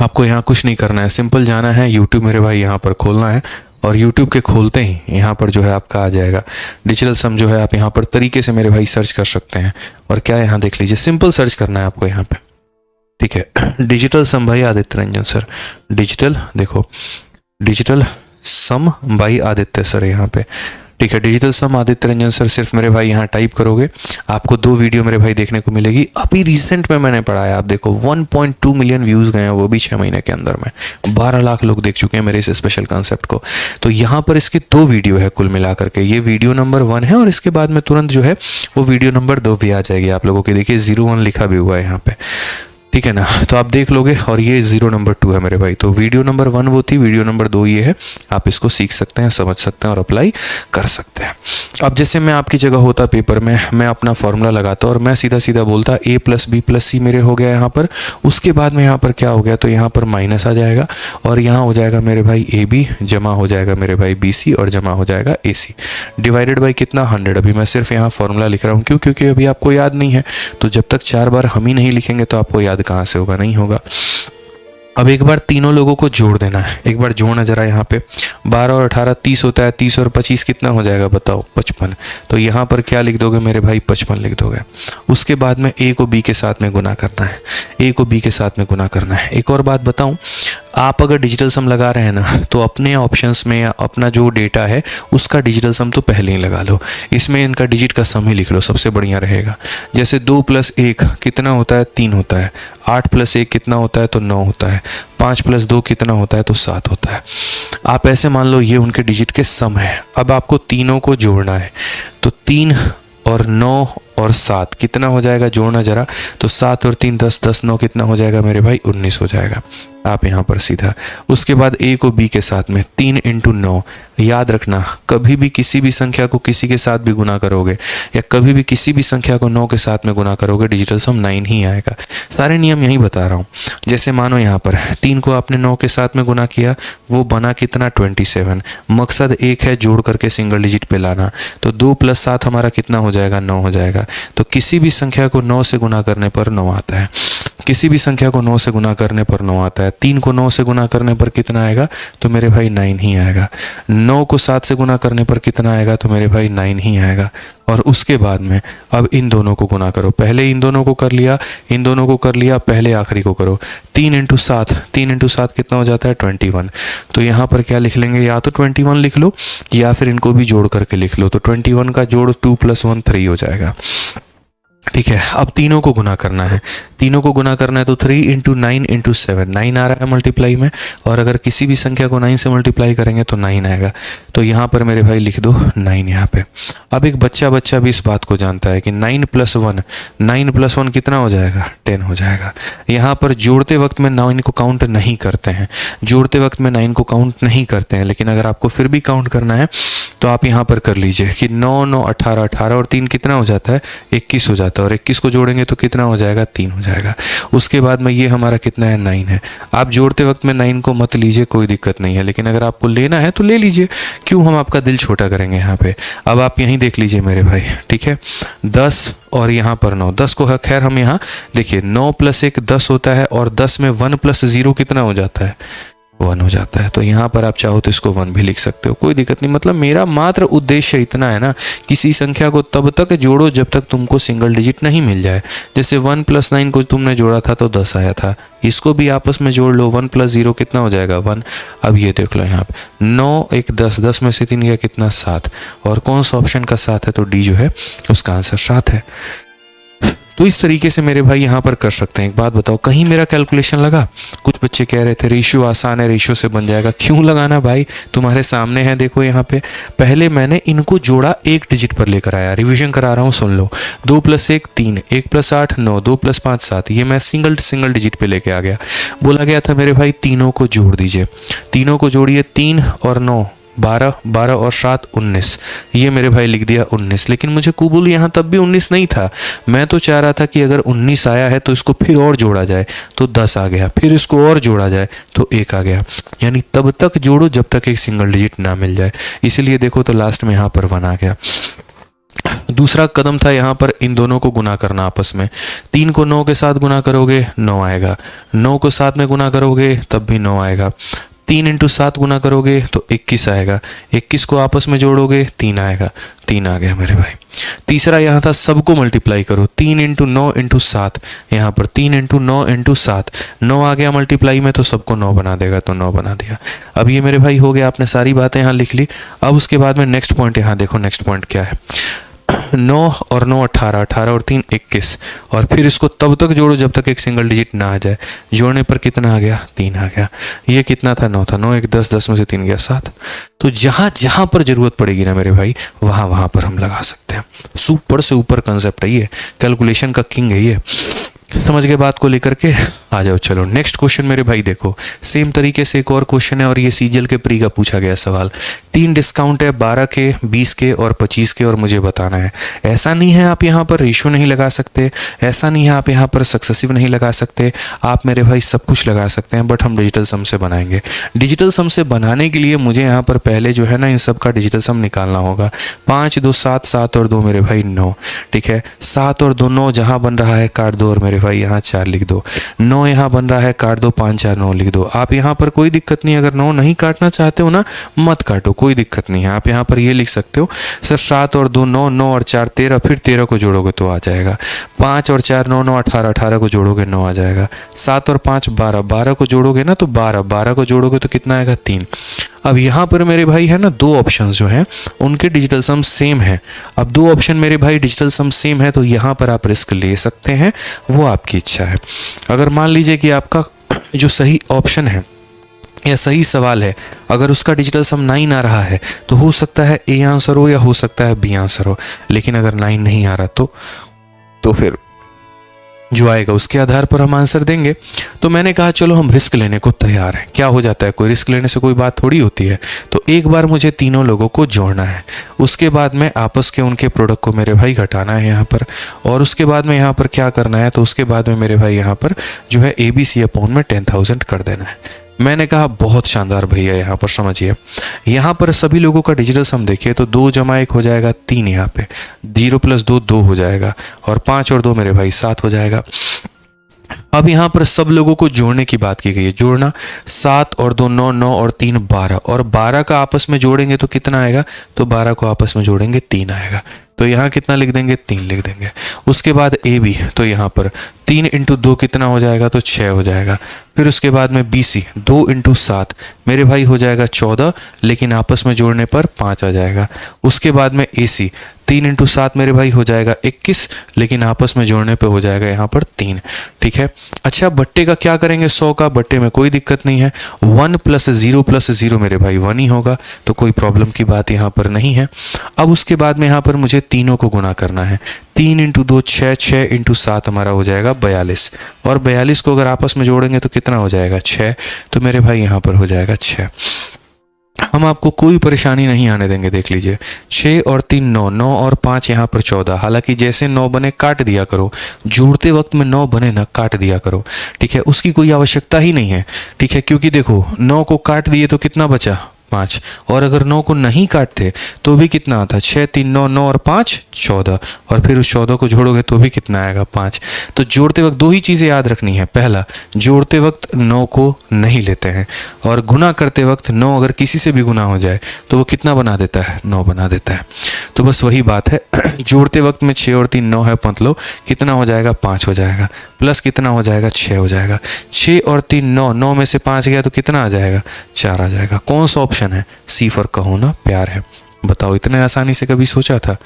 आपको यहाँ कुछ नहीं करना है, सिंपल जाना है यूट्यूब मेरे भाई यहाँ पर खोलना है, और यूट्यूब के खोलते ही यहाँ पर जो है आपका आ जाएगा डिजिटल सम। जो है आप यहाँ पर तरीके से मेरे भाई सर्च कर सकते हैं। और क्या यहाँ देख लीजिए, सिंपल सर्च करना है आपको यहाँ पे। ठीक है, डिजिटल सम भाई आदित्य रंजन सर, डिजिटल देखो digital sum by Aditya sir यहाँ पे, ठीक है। Digital sum Aditya Ranjan sir सिर्फ मेरे भाई यहाँ टाइप करोगे, आपको 2 वीडियो मेरे भाई देखने को मिलेगी। अभी रिसेंट में मैंने पढ़ाया, आप देखो 1.2 मिलियन व्यूज़ गए हैं, वो भी 6 महीने के अंदर में 12 लाख लोग देख चुके हैं मेरे इस स्पेशल कॉन्सेप्ट को। तो यहाँ पर इसकी 2 वीडियो है कुल मिला करके, ये वीडियो नंबर 1 है और इसके बाद में तुरंत जो है वो वीडियो नंबर 2 भी आ जाएगी आप लोगों के। देखिए 01 लिखा भी हुआ है यहाँ पे, ठीक है ना, तो आप देख लोगे। और ये 0 नंबर 2 है मेरे भाई। तो वीडियो नंबर 1 वो थी, वीडियो नंबर 2 ये है। आप इसको सीख सकते हैं, समझ सकते हैं और अप्लाई कर सकते हैं। अब जैसे मैं आपकी जगह होता पेपर में, मैं अपना फॉर्मूला लगाता और मैं सीधा सीधा बोलता a + b + c मेरे हो गया यहाँ पर। उसके बाद में यहाँ पर क्या हो गया, तो यहाँ पर माइनस आ जाएगा और यहाँ हो जाएगा मेरे भाई ab, जमा हो जाएगा मेरे भाई bc और जमा हो जाएगा ac, डिवाइडेड बाई कितना 100। अभी मैं सिर्फ यहाँ फॉर्मूला लिख रहा हूँ, क्यों? क्योंकि अभी आपको याद नहीं है। तो जब तक 4 बार हम ही नहीं लिखेंगे तो आपको याद कहाँ से होगा, नहीं होगा। अब एक बार तीनों लोगों को जोड़ देना है, एक बार जोड़ना जरा यहाँ पे। 12 और 18 30 होता है, 30 और 25 कितना हो जाएगा बताओ, 55। तो यहाँ पर क्या लिख दोगे मेरे भाई, 55 लिख दोगे। उसके बाद में a को b के साथ में गुना करना है, a को b के साथ में गुना करना है। एक और बात बताऊँ, आप अगर डिजिटल सम लगा रहे हैं ना, तो अपने ऑप्शंस में या अपना जो डेटा है उसका डिजिटल सम तो पहले ही लगा लो। इसमें इनका डिजिट का सम ही लिख लो, सबसे बढ़िया रहेगा। जैसे 2 + 1 कितना होता है, 3 होता है। 8 + 1 कितना होता है, तो 9 होता है। 5 + 2 कितना होता है, तो 7 होता है। आप ऐसे मान लो ये उनके डिजिट के सम है। अब आपको तीनों को जोड़ना है, तो 3 और 9 और 7 कितना हो जाएगा, जोड़ना जरा। तो 7 और 3 10, 10 9 कितना हो जाएगा मेरे भाई, 19 हो जाएगा। आप यहाँ पर सीधा। उसके बाद a को b के साथ में 3 × 9। याद रखना, कभी भी किसी भी संख्या को किसी के साथ भी गुना करोगे या कभी भी किसी भी संख्या को 9 के साथ में गुना करोगे, डिजिटल सम 9 ही आएगा। सारे नियम यही बता रहा हूँ। जैसे मानो यहाँ पर 3 को आपने 9 के साथ में गुना किया, वो बना कितना, 27। मकसद एक है, जोड़ करके सिंगल डिजिट पे लाना। तो 2 + 7 हमारा कितना हो जाएगा, 9 हो जाएगा। तो किसी भी संख्या को 9 से गुना करने पर 9 आता है, किसी भी संख्या को 9 से गुना करने पर 9 आता है। 3 को 9 से गुना करने पर कितना आएगा, तो मेरे भाई 9 ही आएगा। 9 को 7 से गुना करने पर कितना आएगा, तो मेरे भाई 9 ही आएगा। और उसके बाद में अब इन दोनों को गुना करो। पहले इन दोनों को कर लिया, इन दोनों को कर लिया, पहले आखिरी को करो। 3 × 7, 3 × 7 कितना हो जाता है, 21। तो यहाँ पर क्या लिख लेंगे, या तो 21 लिख लो या फिर इनको भी जोड़ करके लिख लो। तो 21 का जोड़ 2 + 1 3 हो जाएगा, ठीक है। अब तीनों को गुना करना है, तीनों को गुना करना है। तो 3 × 9 × 7, 9 आ रहा है मल्टीप्लाई में। और अगर किसी भी संख्या को 9 से मल्टीप्लाई करेंगे तो 9 आएगा। तो यहाँ पर मेरे भाई लिख दो 9 यहाँ पे। अब एक बच्चा भी इस बात को जानता है कि 9 + 1, 9 + 1 कितना हो जाएगा, 10 हो जाएगा। यहाँ पर जोड़ते वक्त में 9 को काउंट नहीं करते हैं, जोड़ते वक्त में 9 को काउंट नहीं करते हैं। लेकिन अगर आपको फिर भी काउंट करना है तो आप यहाँ पर कर लीजिए कि 9 9 18, 18 और 3 कितना हो जाता है, 21 हो जाता है। और 21 को जोड़ेंगे तो कितना हो जाएगा, 3 हो जाएगा। उसके बाद में ये हमारा कितना है, 9 है। आप जोड़ते वक्त में 9 को मत लीजिए, कोई दिक्कत नहीं है। लेकिन अगर आपको लेना है तो ले लीजिए, क्यों हम आपका दिल छोटा करेंगे यहाँ पे। अब आप यहीं देख लीजिए मेरे भाई, ठीक है। 10 और यहाँ पर 9, 10 को खैर हम यहाँ देखिए 9 + 1 10 होता है। और 10 में 1 + 0 कितना हो जाता है, 1 हो जाता है। तो यहाँ पर आप चाहो तो इसको 1 भी लिख सकते हो, कोई दिक्कत नहीं। मतलब मेरा मात्र उद्देश्य इतना है ना, किसी संख्या को तब तक जोड़ो जब तक तुमको सिंगल डिजिट नहीं मिल जाए। जैसे 1 + 9 को तुमने जोड़ा था तो 10 आया था, इसको भी आपस में जोड़ लो। 1 + 0 कितना हो जाएगा, 1। अब ये देख लो यहाँ पे 9 1 10, 10 में से 3 गया कितना, 7। और कौन सा ऑप्शन का 7 है, तो डी जो है उसका आंसर 7 है। तो इस तरीके से मेरे भाई यहाँ पर कर सकते हैं। एक बात बताओ, कहीं मेरा कैलकुलेशन लगा? कुछ बच्चे कह रहे थे रेशियो आसान है, रेशियो से बन जाएगा। क्यों लगाना भाई, तुम्हारे सामने है, देखो यहाँ पे। पहले मैंने इनको जोड़ा, एक डिजिट पर लेकर आया, रिवीजन करा रहा हूँ, सुन लो। 2 + 1 3, 1 + 8 9, 2 + 5 7, ये मैं सिंगल डिजिट पे लेके आ गया। बोला गया था मेरे भाई तीनों को जोड़ दीजिए, तीनों को जोड़िए। 3 और 9 12, 12 और 7 19, ये मेरे भाई लिख दिया 19। लेकिन मुझे कुबुल यहाँ तब भी 19 नहीं था। मैं तो चाह रहा था कि अगर 19 आया है तो इसको फिर और जोड़ा जाए, तो 10 आ गया। फिर इसको और जोड़ा जाए तो 1 आ गया। यानी तब तक जोड़ो जब तक एक सिंगल डिजिट ना मिल जाए। इसलिए देखो तो लास्ट में यहाँ पर 1 आ गया। दूसरा कदम था यहाँ पर इन दोनों को गुना करना आपस में। 3 को 9 के साथ गुना करोगे 9 आएगा, 9 को 7 में गुना करोगे तब भी 9 आएगा। 3 × 7 गुना करोगे तो 21 आएगा, 21 को आपस में जोड़ोगे 3 आएगा, 3 आ गया मेरे भाई। तीसरा यहाँ था सबको मल्टीप्लाई करो, 3 इंटू 9 इंटू 7, यहाँ पर 3 इंटू 9 इंटू 7, 9 आ गया मल्टीप्लाई में तो सबको 9 बना देगा, तो 9 बना दिया। अब ये मेरे भाई हो गया, आपने सारी बातें यहाँ लिख ली। अब उसके बाद में नेक्स्ट पॉइंट, यहाँ देखो नेक्स्ट पॉइंट क्या है। 9 और 9 18, 18 और 3 21, और फिर इसको तब तक जोड़ो जब तक एक सिंगल डिजिट ना आ जाए। जोड़ने पर कितना आ गया, 3 आ गया। ये कितना था, 9 था, 9 1 10, 10 में से 3 गया 7। तो जहाँ जहाँ पर ज़रूरत पड़ेगी ना मेरे भाई, वहाँ वहाँ पर हम लगा सकते हैं। सुपर से ऊपर कंसेप्ट है ये, कैलकुलेशन का किंग है ये। समझ गए बात को लेकर के, आ जाओ चलो नेक्स्ट क्वेश्चन मेरे भाई। देखो सेम तरीके से एक और क्वेश्चन है, और ये सीजीएल के प्री का पूछा गया सवाल। 3 डिस्काउंट है, 12 के, 20 के और 25 के, और मुझे बताना है। ऐसा नहीं है आप यहाँ पर रेशियो नहीं लगा सकते, ऐसा नहीं है आप यहाँ पर सक्सेसिव नहीं लगा सकते, आप मेरे भाई सब कुछ लगा सकते हैं, बट हम डिजिटल सम से बनाएंगे। डिजिटल सम से बनाने के लिए मुझे यहाँ पर पहले जो है ना इन सब का डिजिटल सम निकालना होगा। 5 2 7, 7 और 2 मेरे भाई 9, ठीक है। 7 और 2 9, जहाँ बन रहा है काट दो, और मेरे भाई यहाँ 4 लिख दो। 9 यहाँ बन रहा है काट दो, 5 4 9 लिख दो। आप यहाँ पर कोई दिक्कत नहीं, अगर 9 नहीं काटना चाहते हो ना मत काटो, कोई दिक्कत नहीं है। आप यहाँ पर ये लिख सकते हो सर 7 और 2 9, 9 और 4 13, फिर 13 को जोड़ोगे तो आ जाएगा। 5 और 4 9 9 18, 18 को जोड़ोगे 9 आ जाएगा। 7 और 5 12, 12 को जोड़ोगे ना तो 12, 12 को जोड़ोगे तो कितना आएगा, 3। अब यहाँ पर मेरे भाई है ना 2 ऑप्शन जो हैं उनके डिजिटल सम सेम है। अब 2 ऑप्शन मेरे भाई डिजिटल सम सेम है, तो यहाँ पर आप रिस्क ले सकते हैं, वो आपकी इच्छा है। अगर मान लीजिए कि आपका जो सही ऑप्शन है या सही सवाल है, अगर उसका डिजिटल सम 9 आ रहा है तो हो सकता है ए आंसर हो या हो सकता है बी आंसर हो, लेकिन अगर 9 नहीं आ रहा तो फिर जो आएगा उसके आधार पर हम आंसर देंगे। तो मैंने कहा चलो हम रिस्क लेने को तैयार हैं। क्या हो जाता है, कोई रिस्क लेने से कोई बात थोड़ी होती है। तो एक बार मुझे तीनों लोगों को जोड़ना है, उसके बाद में आपस के उनके प्रोडक्ट को मेरे भाई घटाना है यहाँ पर, और उसके बाद में यहाँ पर क्या करना है, तो उसके बाद में मेरे भाई यहाँ पर जो है ABC अपॉन में 10,000 कर देना है। मैंने कहा बहुत शानदार भैया, यहाँ पर समझिए, यहाँ पर सभी लोगों का डिजिटल सम देखिए तो 2 जमा 1 हो जाएगा 3, यहाँ पे 0 + 2 2 हो जाएगा, और 5 और 2 मेरे भाई 7 हो जाएगा। अब यहाँ पर सब लोगों को जोड़ने की बात की गई है, जोड़ना 7 और 2 9, 9 और 3 12, और 12 का आपस में जोड़ेंगे तो कितना आएगा, तो 12 को आपस में जोड़ेंगे 3 आएगा। तो यहाँ कितना लिख देंगे, 3 लिख देंगे। उसके बाद AB, तो यहाँ पर 3 इंटू 2 कितना हो जाएगा, तो 6 हो जाएगा। फिर उसके बाद में BC 2 इंटू 7 मेरे भाई हो जाएगा 14, लेकिन आपस में जोड़ने पर 5 आ जाएगा। उसके बाद में AC 3 इंटू 7 मेरे भाई हो जाएगा 21, लेकिन आपस में जोड़ने पे हो जाएगा यहाँ पर 3, ठीक है। अच्छा बट्टे का क्या करेंगे, 100 का बट्टे में कोई दिक्कत नहीं है, 1 + 0 + 0 मेरे भाई 1 ही होगा, तो कोई प्रॉब्लम की बात यहाँ पर नहीं है। अब उसके बाद में यहाँ पर मुझे तीनों को गुणा करना है। 3 इंटू 2 6, 6 इंटू 7 हमारा हो जाएगा 42, और 42 को अगर आपस में जोड़ेंगे तो कितना हो जाएगा, 6, तो मेरे भाई यहाँ पर हो जाएगा 6। हम आपको कोई परेशानी नहीं आने देंगे, देख लीजिए 6 और 3 9, 9 और 5 यहाँ पर 14। हालांकि जैसे 9 बने काट दिया करो, जोड़ते वक्त में 9 बने ना काट दिया करो, ठीक है, उसकी कोई आवश्यकता ही नहीं है, ठीक है, क्योंकि देखो 9 को काट दिए तो कितना बचा, 5, और अगर 9 को नहीं काटते तो भी कितना आता, 6 3 9, 9 और 5 14, और फिर उस 14 को जोड़ोगे तो भी कितना आएगा, 5। तो जोड़ते वक्त 2 ही चीज़ें याद रखनी है। पहला, जोड़ते वक्त 9 को नहीं लेते हैं, और गुना करते वक्त 9 अगर किसी से भी गुना हो जाए तो वो कितना बना देता है, 9 बना देता है। तो बस वही बात है, जोड़ते वक्त में 6 और 3 9 है, मतलब कितना हो जाएगा, 5 हो जाएगा, प्लस कितना हो जाएगा, 6 हो जाएगा। 6 और 3 9, 9 में से 5 गया तो कितना आ जाएगा, 4 आ जाएगा। कौन सा ऑप्शन है, सी फॉर कहो ना प्यार है। बताओ, इतने आसानी से कभी सोचा था?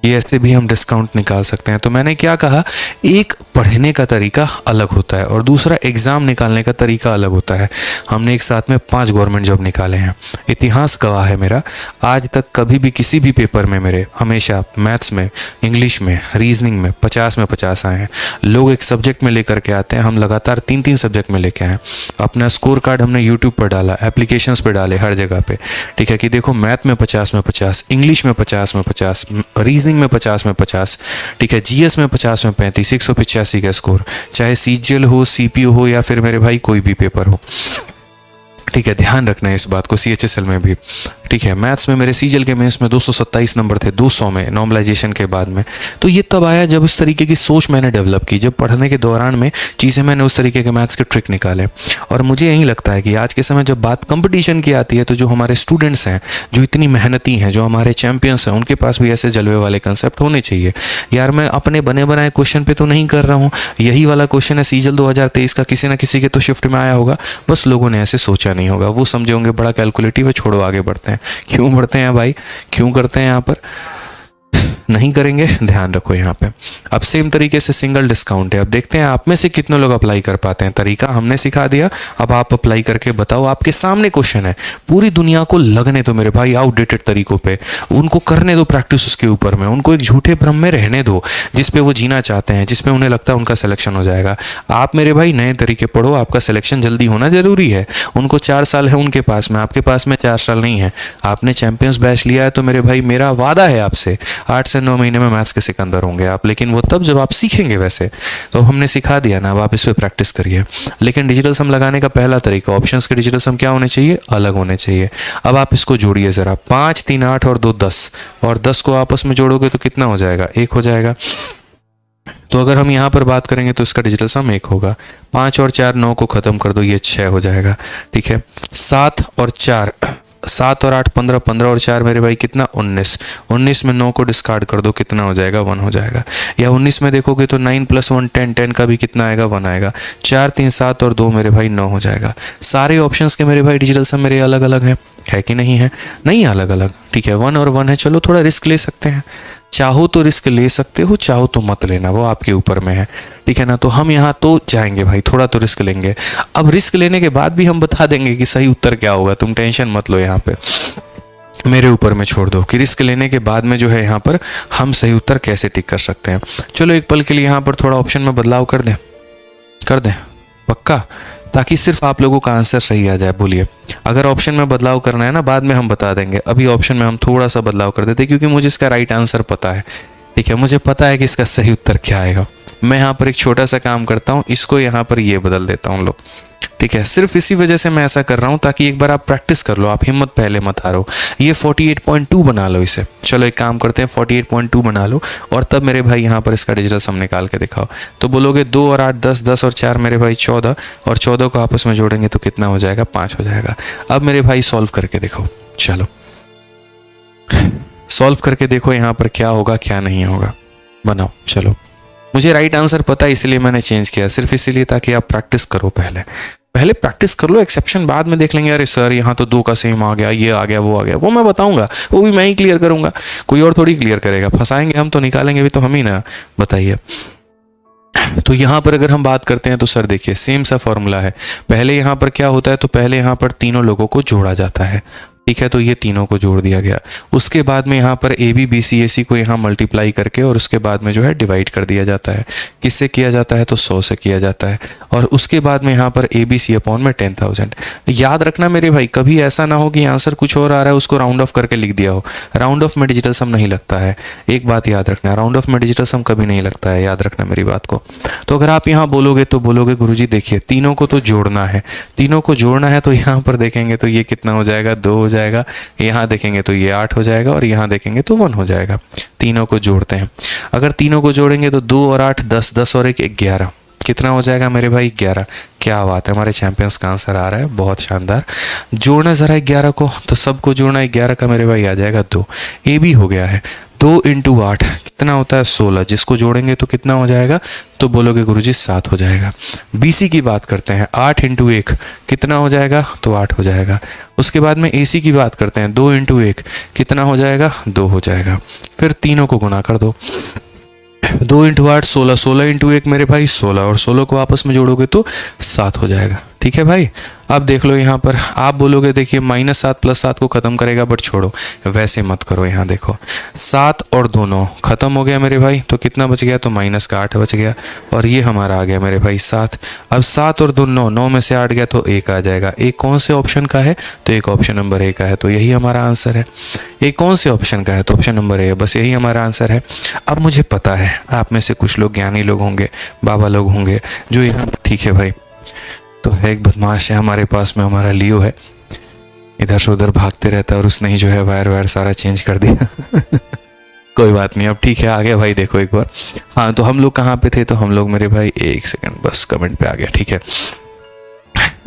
ये ऐसे भी हम डिस्काउंट निकाल सकते हैं। तो मैंने क्या कहा, एक पढ़ने का तरीका अलग होता है और दूसरा एग्ज़ाम निकालने का तरीका अलग होता है। हमने एक साथ में 5 गवर्नमेंट जॉब निकाले हैं। इतिहास गवाह है मेरा, आज तक कभी भी किसी भी पेपर में मेरे हमेशा मैथ्स में, इंग्लिश में, रीजनिंग में 50 में 50 आए हैं। लोग एक सब्जेक्ट में लेकर के आते हैं, हम लगातार 3-3 सब्जेक्ट में लेके आए। अपना स्कोर कार्ड हमने यूट्यूब पर डाला, एप्लीकेशंस पर डाले, हर जगह पे, ठीक है, कि देखो मैथ में 50 में 50, इंग्लिश में 50 में 50, रीजनिंग में 50 में 50, ठीक है, जीएस में 50 में 35, 185 का स्कोर, चाहे सीजीएल हो, सीपीयू हो या फिर मेरे भाई कोई भी पेपर हो, ठीक है, ध्यान रखना है इस बात को CHSL में भी। ठीक है, मैथ्स में मेरे सीजल के मेंस में 227 नंबर थे 200 में नॉर्मलाइजेशन के बाद में। तो ये तब आया जब उस तरीके की सोच मैंने डेवलप की, जब पढ़ने के दौरान में चीज़ें मैंने उस तरीके के मैथ्स के ट्रिक निकाले। और मुझे यही लगता है कि आज के समय जब बात कंपटीशन की आती है तो जो हमारे स्टूडेंट्स हैं, जो इतनी मेहनती हैं, जो हमारे चैंपियंस हैं, उनके पास भी ऐसे जलवे वाले कंसेप्ट होने चाहिए। यार मैं अपने बने बनाए क्वेश्चन पे तो नहीं कर रहा हूँ, यही वाला क्वेश्चन है सीजल 2023 का, किसी ना किसी के तो शिफ्ट में आया होगा, बस लोगों ने ऐसे सोचा नहीं होगा, वो समझे होंगे बड़ा कैलकुलेटिव है, छोड़ो आगे बढ़ते हैं। क्यों बढ़ते हैं भाई, क्यों करते हैं यहाँ पर, नहीं करेंगे, ध्यान रखो यहाँ पे। अब सेम तरीके से सिंगल डिस्काउंट है। अब देखते हैं आप में से कितने लोग अप्लाई कर पाते हैं। तरीका हमने सिखा दिया, अब आप अप्लाई करके बताओ। आपके सामने क्वेश्चन है, पूरी दुनिया को लगने दो मेरे भाई आउटडेटेड तरीकों पे, उनको करने दो प्रैक्टिस उसके ऊपर में, उनको एक झूठे भ्रम में रहने दो जिसपे वो जीना चाहते हैं, जिसपे उन्हें लगता है उनका सिलेक्शन हो जाएगा। आप मेरे भाई नए तरीके पढ़ो, आपका सिलेक्शन जल्दी होना जरूरी है। उनको 4 साल है उनके पास में, आपके पास में 4 साल नहीं है। आपने चैंपियंस बैच लिया है तो मेरे भाई मेरा वादा है आपसे 8 से 9 महीने में मैथ्स के सिकंदर होंगे आप, लेकिन वो तब जब आप सीखेंगे। वैसे तो हमने सिखा दिया ना, अब आप इस पे प्रैक्टिस करिए। लेकिन डिजिटल सम लगाने का पहला तरीका, ऑप्शंस के डिजिटल सम क्या होने चाहिए, अलग होने चाहिए। अब आप इसको जोड़िए ज़रा, 5 3 8 और 2 10, और 10 को आपस में जोड़ोगे तो कितना हो जाएगा, 1 हो जाएगा। तो अगर हम यहाँ पर बात करेंगे तो इसका डिजिटल सम 1 होगा। 5 और 4 9 को ख़त्म कर दो, ये 6 हो जाएगा। ठीक है, 7 और 8 15, 15 और 4 मेरे भाई कितना, 19। 19 में 9 को डिस्कार्ड कर दो, कितना हो जाएगा, 1 हो जाएगा। या 19 में देखोगे तो 9 + 1 10, 10 का भी कितना आएगा, 1 आएगा। 4 3 7 और 2 मेरे भाई 9 हो जाएगा। सारे ऑप्शंस के मेरे भाई डिजिटल सम मेरे अलग अलग है कि नहीं है, नहीं अलग अलग। ठीक है, 1 और 1 है, चलो थोड़ा रिस्क ले सकते हैं, चाहो तो रिस्क ले सकते हो, चाहो तो मत लेना, वो आपके ऊपर में है। ठीक है ना, तो हम यहाँ तो जाएंगे भाई, थोड़ा तो रिस्क लेंगे। अब रिस्क लेने के बाद भी हम बता देंगे कि सही उत्तर क्या होगा, तुम टेंशन मत लो, यहाँ पे मेरे ऊपर में छोड़ दो कि रिस्क लेने के बाद में जो है यहाँ पर हम सही उत्तर कैसे टिक कर सकते हैं। चलो एक पल के लिए यहाँ पर थोड़ा ऑप्शन में बदलाव कर दें पक्का, ताकि सिर्फ आप लोगों का आंसर सही आ जाए। बोलिए, अगर ऑप्शन में बदलाव करना है ना, बाद में हम बता देंगे, अभी ऑप्शन में हम थोड़ा सा बदलाव कर देते, क्योंकि मुझे इसका राइट आंसर पता है। ठीक है, मुझे पता है कि इसका सही उत्तर क्या आएगा। मैं यहाँ पर एक छोटा सा काम करता हूँ, इसको यहाँ पर ये बदल देता हूँ लोग। ठीक है, सिर्फ इसी वजह से मैं ऐसा कर रहा हूँ, ताकि एक बार आप प्रैक्टिस कर लो, आप हिम्मत पहले मत हारो। ये 48.2 बना लो इसे। चलो एक काम करते हैं, 48.2 बना लो, और तब मेरे भाई यहाँ पर इसका डिजिटल सम निकाल के दिखाओ। तो बोलोगे 2 और 8 10, 10 और 4 मेरे भाई 14, और 14 को आपस में जोड़ेंगे तो कितना हो जाएगा, 5 हो जाएगा। अब मेरे भाई सॉल्व करके देखो, चलो सॉल्व करके देखो यहाँ पर क्या होगा क्या नहीं होगा, बनाओ। चलो, मुझे राइट आंसर पता है इसलिए मैंने चेंज किया, सिर्फ इसीलिए ताकि आप प्रैक्टिस करो। पहले प्रैक्टिस कर लो, एक्सेप्शन बाद में देख लेंगे। अरे सर यहाँ तो 2 का सेम आ गया, ये आ गया, वो आ गया, वो मैं बताऊंगा, वो भी मैं ही क्लियर करूंगा, कोई और थोड़ी क्लियर करेगा। फंसाएंगे हम तो, निकालेंगे भी तो हम ही ना, बताइए। तो यहाँ पर अगर हम बात करते हैं तो सर देखिए सेम सा फॉर्मूला है। पहले यहाँ पर क्या होता है, तो पहले यहाँ पर तीनों लोगों को जोड़ा जाता है। ठीक है, तो ये तीनों को जोड़ दिया गया। उसके बाद में यहाँ पर AB BC AC को यहाँ मल्टीप्लाई करके और उसके बाद में जो है डिवाइड कर दिया जाता है। किससे किया जाता है, तो 100 से किया जाता है। और उसके बाद में यहाँ पर ABC अपॉन में 10,000। याद रखना मेरे भाई, कभी ऐसा ना हो कि आंसर कुछ और आ रहा है उसको राउंड ऑफ करके लिख दिया हो। राउंड ऑफ में डिजिटल सम नहीं लगता है, एक बात याद रखना, राउंड ऑफ में डिजिटल सम कभी नहीं लगता है, याद रखना मेरी बात को। तो अगर आप यहाँ बोलोगे तो बोलोगे गुरुजी देखिए तीनों को तो जोड़ना है, तीनों को जोड़ना है, तो यहाँ पर देखेंगे तो ये कितना हो जाएगा, 2 हो जाएगा। यहाँ देखेंगे तो ये 8 हो जाएगा, और यहाँ देखेंगे तो 1 हो जाएगा। तीनों को जोड़ते हैं, अगर तीनों को जोड़ेंगे तो 2 और 8 10, 10 और 1 11, कितना हो जाएगा मेरे भाई, 11। क्या बात है, हमारे चैंपियंस का आंसर आ रहा है, बहुत शानदार। जोड़ना जरा 11 को, तो सबको जोड़ना 11 का मेरे भाई आ जाएगा 2। AB हो गया है, 2 × 8 कितना होता है, 16। जिसको जोड़ेंगे तो कितना हो जाएगा, तो बोलोगे गुरुजी 7 हो जाएगा। BC की बात करते हैं, 8 × 1 कितना हो जाएगा, तो 8 हो जाएगा। उसके बाद में AC की बात करते हैं, 2 × 1 कितना हो जाएगा, 2 हो जाएगा। फिर तीनों को गुना कर दो, 2 × 8 16, 16 × 1 मेरे भाई 16, और 16 को आपस में जोड़ोगे तो 7 हो जाएगा। ठीक है भाई, अब देख लो यहाँ पर आप बोलोगे देखिए -7 + 7 को ख़त्म करेगा, बट छोड़ो वैसे मत करो। यहाँ देखो 7 और 2 9 ख़त्म हो गया मेरे भाई, तो कितना बच गया, तो -8 बच गया, और ये हमारा आ गया मेरे भाई 7। अब 7 और 2 9, 9 में से 8 गया तो 1 आ जाएगा। एक कौन से ऑप्शन का है, तो एक ऑप्शन नंबर A का है, तो यही हमारा आंसर है। एक कौन से ऑप्शन का है, तो ऑप्शन नंबर A है, बस यही हमारा आंसर है। अब मुझे पता है आप में से कुछ लोग ज्ञानी लोग होंगे, बाबा लोग होंगे जो यहाँ, ठीक है भाई, तो है, एक बदमाश है हमारे पास में, हमारा लियो है, इधर से उधर भागते रहता है और उसने ही जो है वायर वायर सारा चेंज कर दिया। कोई बात नहीं, अब ठीक है, आ गया भाई, देखो एक बार। हाँ, तो हम लोग कहाँ पे थे, तो हम लोग मेरे भाई, एक सेकंड बस, कमेंट पे आ गया, ठीक है।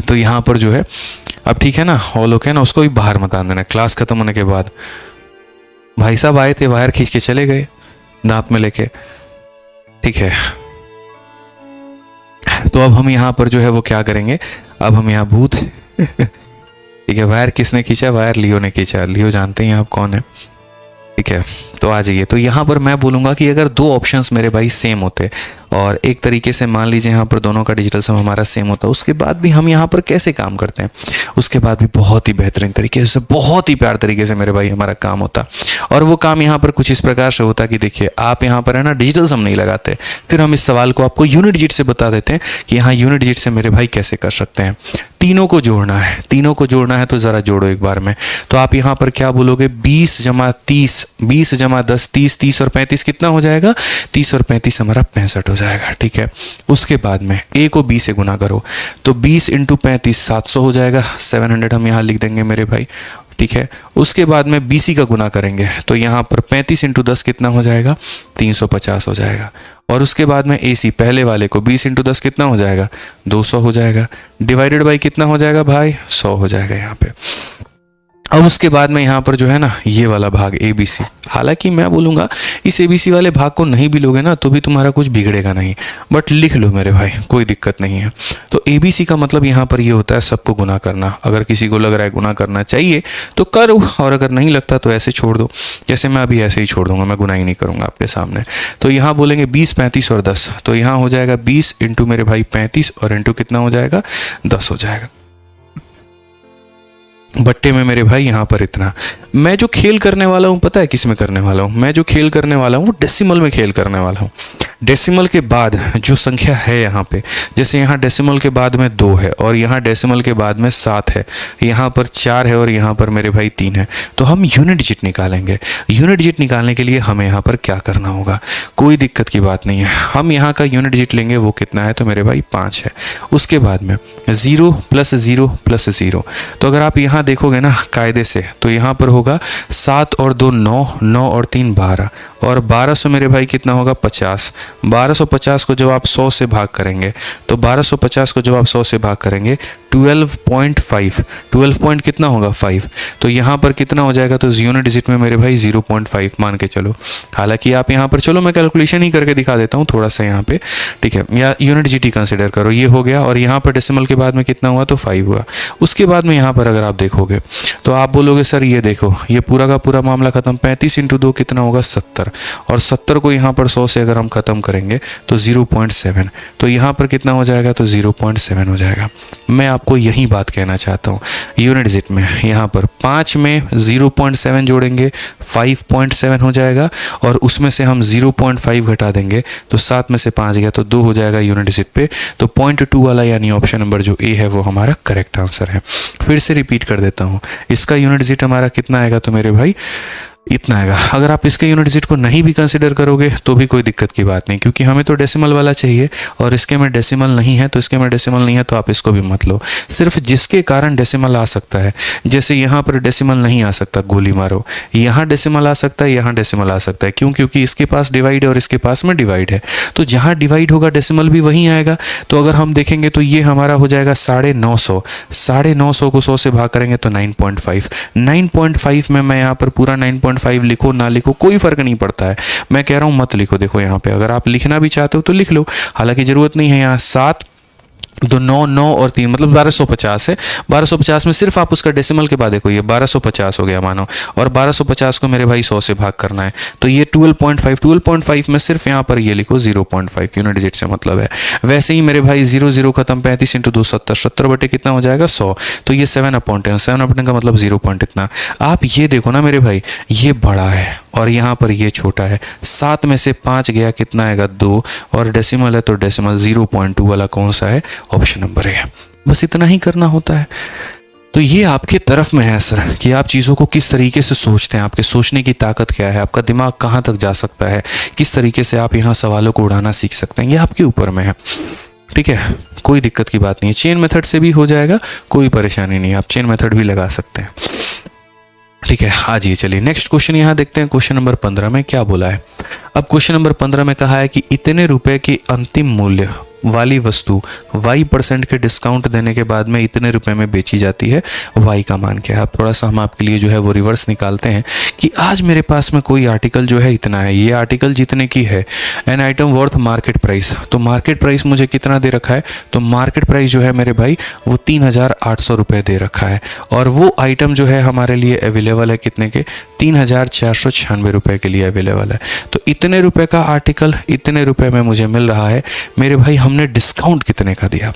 तो यहाँ पर जो है अब ठीक है ना, वो लोग है ना, उसको भी बाहर मत आने देना। क्लास खत्म होने के बाद भाई साहब आए थे, वायर खींच के चले गए दांत में लेके, ठीक है। तो अब हम यहाँ पर जो है वो क्या करेंगे, अब हम यहाँ भूत ठीक है। वायर किसने खींचा, वायर लियो ने खींचा। लियो जानते हैं आप कौन है, ठीक है। तो आ जाइए। तो यहाँ पर मैं बोलूँगा कि अगर दो ऑप्शंस मेरे भाई सेम होते और एक तरीके से मान लीजिए यहाँ पर दोनों का डिजिटल सम हमारा सेम होता, उसके बाद भी हम यहाँ पर कैसे काम करते हैं, उसके बाद भी बहुत ही बेहतरीन तरीके से, बहुत ही प्यार तरीके से मेरे भाई हमारा काम होता। और वो काम यहाँ पर कुछ इस प्रकार से होता कि देखिए, आप यहाँ पर है ना डिजिटल सम नहीं लगाते, फिर हम इस सवाल को आपको यूनिट डिजिट से बता देते हैं कि यहाँ यूनिट डिजिट से मेरे भाई कैसे कर सकते हैं। तीनों को जोड़ना है, तीनों को जोड़ना है, तो ज़रा जोड़ो एक बार में। तो आप यहाँ पर क्या बोलोगे, 20 जमा 30, 20 जमा 10 30, 30 और 35 कितना हो जाएगा, 30 और 35 हमारा 65 हो जाएगा, ठीक है। उसके बाद में a को b से गुना करो, तो 20 इंटू 35 700 हो जाएगा, 700 हम यहाँ लिख देंगे मेरे भाई, ठीक है। उसके बाद में bc का गुना करेंगे, तो यहाँ पर 35 इंटू 10 कितना हो जाएगा, 350 हो जाएगा। और उसके बाद में AC पहले वाले को 20 इंटू 10 कितना हो जाएगा, 200 हो जाएगा, डिवाइडेड बाई कितना हो जाएगा भाई, 100 हो जाएगा यहाँ पे। अब उसके बाद में यहाँ पर जो है ना ये वाला भाग ABC, हालांकि मैं बोलूँगा इस ABC वाले भाग को नहीं भी लोगे ना तो भी तुम्हारा कुछ बिगड़ेगा नहीं, बट लिख लो मेरे भाई, कोई दिक्कत नहीं है। तो ABC का मतलब यहाँ पर ये होता है सबको गुना करना। अगर किसी को लग रहा है गुना करना चाहिए तो करो, और अगर नहीं लगता तो ऐसे छोड़ दो, जैसे मैं अभी ऐसे ही छोड़ दूंगा, मैं गुना ही नहीं करूँगा आपके सामने। तो यहाँ बोलेंगे 20 35 और 10, तो यहाँ हो जाएगा 20 इंटू मेरे भाई 35 और इंटू कितना हो जाएगा, 10 हो जाएगा। बट्टे में मेरे भाई यहाँ पर इतना। मैं जो खेल करने वाला हूँ पता है किस में करने वाला हूँ, मैं जो खेल करने वाला हूँ डेसिमल में खेल करने वाला हूँ। डेसिमल के बाद जो संख्या है यहाँ पे, जैसे यहाँ डेसिमल के बाद में 2 है और यहाँ डेसिमल के बाद में 7 है, यहाँ पर 4 है और यहाँ पर मेरे भाई 3 है, तो हम यूनिट डिजिट निकालेंगे। यूनिट डिजिट निकालने के लिए हमें यहाँ पर क्या करना होगा, कोई दिक्कत की बात नहीं है। हम यहाँ का यूनिट डिजिट लेंगे, वो कितना है, तो मेरे भाई 5 है। उसके बाद में 0 + 0 + 0, तो अगर आप यहाँ देखोगे ना कायदे से, तो यहाँ पर होगा 7 और 2 9, 9 और 3 12, और 1200 मेरे भाई कितना होगा, 50। 1250 को जब आप 100 से भाग करेंगे, तो 1250 को जब आप 100 से भाग करेंगे 12.5, 12 पॉइंट कितना होगा 5, तो यहाँ पर कितना हो जाएगा, तो यूनिट डिजिट में मेरे भाई 0.5 मान के चलो। हालांकि आप यहाँ पर चलो मैं कैलकुलेशन ही करके दिखा देता हूँ थोड़ा सा यहाँ पे, ठीक है, या यूनिट डिजिट ही कंसिडर करो। ये हो गया, और यहाँ पर डेसिमल के बाद में कितना हुआ, तो 5 हुआ। उसके बाद में यहाँ पर अगर आप देखोगे तो आप बोलोगे सर ये देखो, ये पूरा का पूरा मामला खत्म, 35 इंटू 2 कितना होगा, 70, और 70 को यहाँ पर 100 से अगर हम खत्म करेंगे तो 0.7, तो यहाँ पर कितना हो जाएगा, तो 0.7 हो जाएगा। मैं आपको यही बात कहना चाहता हूँ, यूनिट डिजिट में यहाँ पर 5 में 0.7 जोड़ेंगे 5.7 हो जाएगा, और उसमें से हम 0.5 घटा देंगे तो 7 में से 5 गया तो 2 हो जाएगा यूनिट डिजिट पे। तो 0.2 वाला यानी ऑप्शन नंबर जो ए है वो हमारा करेक्ट आंसर है। फिर से रिपीट कर देता हूँ, इसका यूनिट डिजिट हमारा कितना आएगा, तो मेरे भाई इतना आएगा। अगर आप इसके यूनिट डिजिट को नहीं भी कंसिडर करोगे तो भी कोई दिक्कत की बात नहीं, क्योंकि हमें तो डेसिमल वाला चाहिए और इसके में डेसिमल नहीं है, तो इसके में डेसिमल नहीं है तो आप इसको भी मत लो। सिर्फ जिसके कारण डेसिमल आ सकता है, जैसे यहाँ पर डेसिमल नहीं आ सकता, गोली मारो, यहाँ डेसिमल आ सकता है, यहाँ डेसिमल आ सकता है, क्यों, क्योंकि इसके पास डिवाइड है और इसके पास में डिवाइड है, तो जहाँ डिवाइड होगा डेसिमल भी वहीं आएगा। तो अगर हम देखेंगे तो ये हमारा हो जाएगा 950, 950 को 100 से भाग करेंगे तो 9.5, 9.5 में मैं यहाँ पर पूरा 9.5 लिखो ना लिखो कोई फर्क नहीं पड़ता है, मैं कह रहा हूँ मत लिखो। देखो यहाँ पे अगर आप लिखना भी चाहते हो तो लिख लो, हालांकि ज़रूरत नहीं है। यहाँ 7 तो 9 9 और 3 मतलब 1250 है। 1250 में सिर्फ आप उसका डेसिमल के बाद देखो, ये 1250 हो गया मानो, और 1250 को मेरे भाई 100 से भाग करना है, तो ये 12.5 में सिर्फ यहाँ पर ये लिखो 0.5 यूनिट डिजिट से मतलब है। वैसे ही मेरे भाई 0 0 खत्म, 35 इंटू 2 70, 70 बटे कितना हो जाएगा 100, तो ये 7/10, 7/10 का मतलब 0 पॉइंट इतना। आप ये देखो ना मेरे भाई, ये बड़ा है और यहाँ पर ये छोटा है, 7 में से 5 गया कितना आएगा 2, और डेसिमल है तो डेसिमल 0.2 वाला कौन सा है, ऑप्शन नंबर है। बस इतना ही करना होता है। तो ये आपके तरफ में है असर कि आप चीज़ों को किस तरीके से सोचते हैं, आपके सोचने की ताकत क्या है, आपका दिमाग कहाँ तक जा सकता है, किस तरीके से आप यहाँ सवालों को उड़ाना सीख सकते हैं, ये आपके ऊपर में है। ठीक है, कोई दिक्कत की बात नहीं है, चेन मेथड से भी हो जाएगा, कोई परेशानी नहीं है, आप चेन मेथड भी लगा सकते हैं। ठीक है, आ जाइए चलिए नेक्स्ट क्वेश्चन यहाँ देखते हैं। क्वेश्चन नंबर 15 में क्या बोला है। अब क्वेश्चन नंबर 15 में कहा है कि इतने रुपए की अंतिम मूल्य वाली वस्तु y% के डिस्काउंट देने के बाद में इतने रुपए में बेची जाती है, y का मान क्या है। अब थोड़ा सा हम आपके लिए जो है वो रिवर्स निकालते हैं कि आज मेरे पास में कोई आर्टिकल जो है इतना है, ये आर्टिकल जितने की है, an item worth market price, तो मार्केट प्राइस मुझे कितना दे रखा है, तो मार्केट प्राइस जो है मेरे भाई वो 3,800 रुपये दे रखा है, और वो आइटम जो है हमारे लिए अवेलेबल है कितने के, 3,496 रुपये के लिए अवेलेबल है। तो इतने रुपए का आर्टिकल इतने रुपए में मुझे मिल रहा है मेरे भाई। हमने डिस्काउंट कितने का दिया,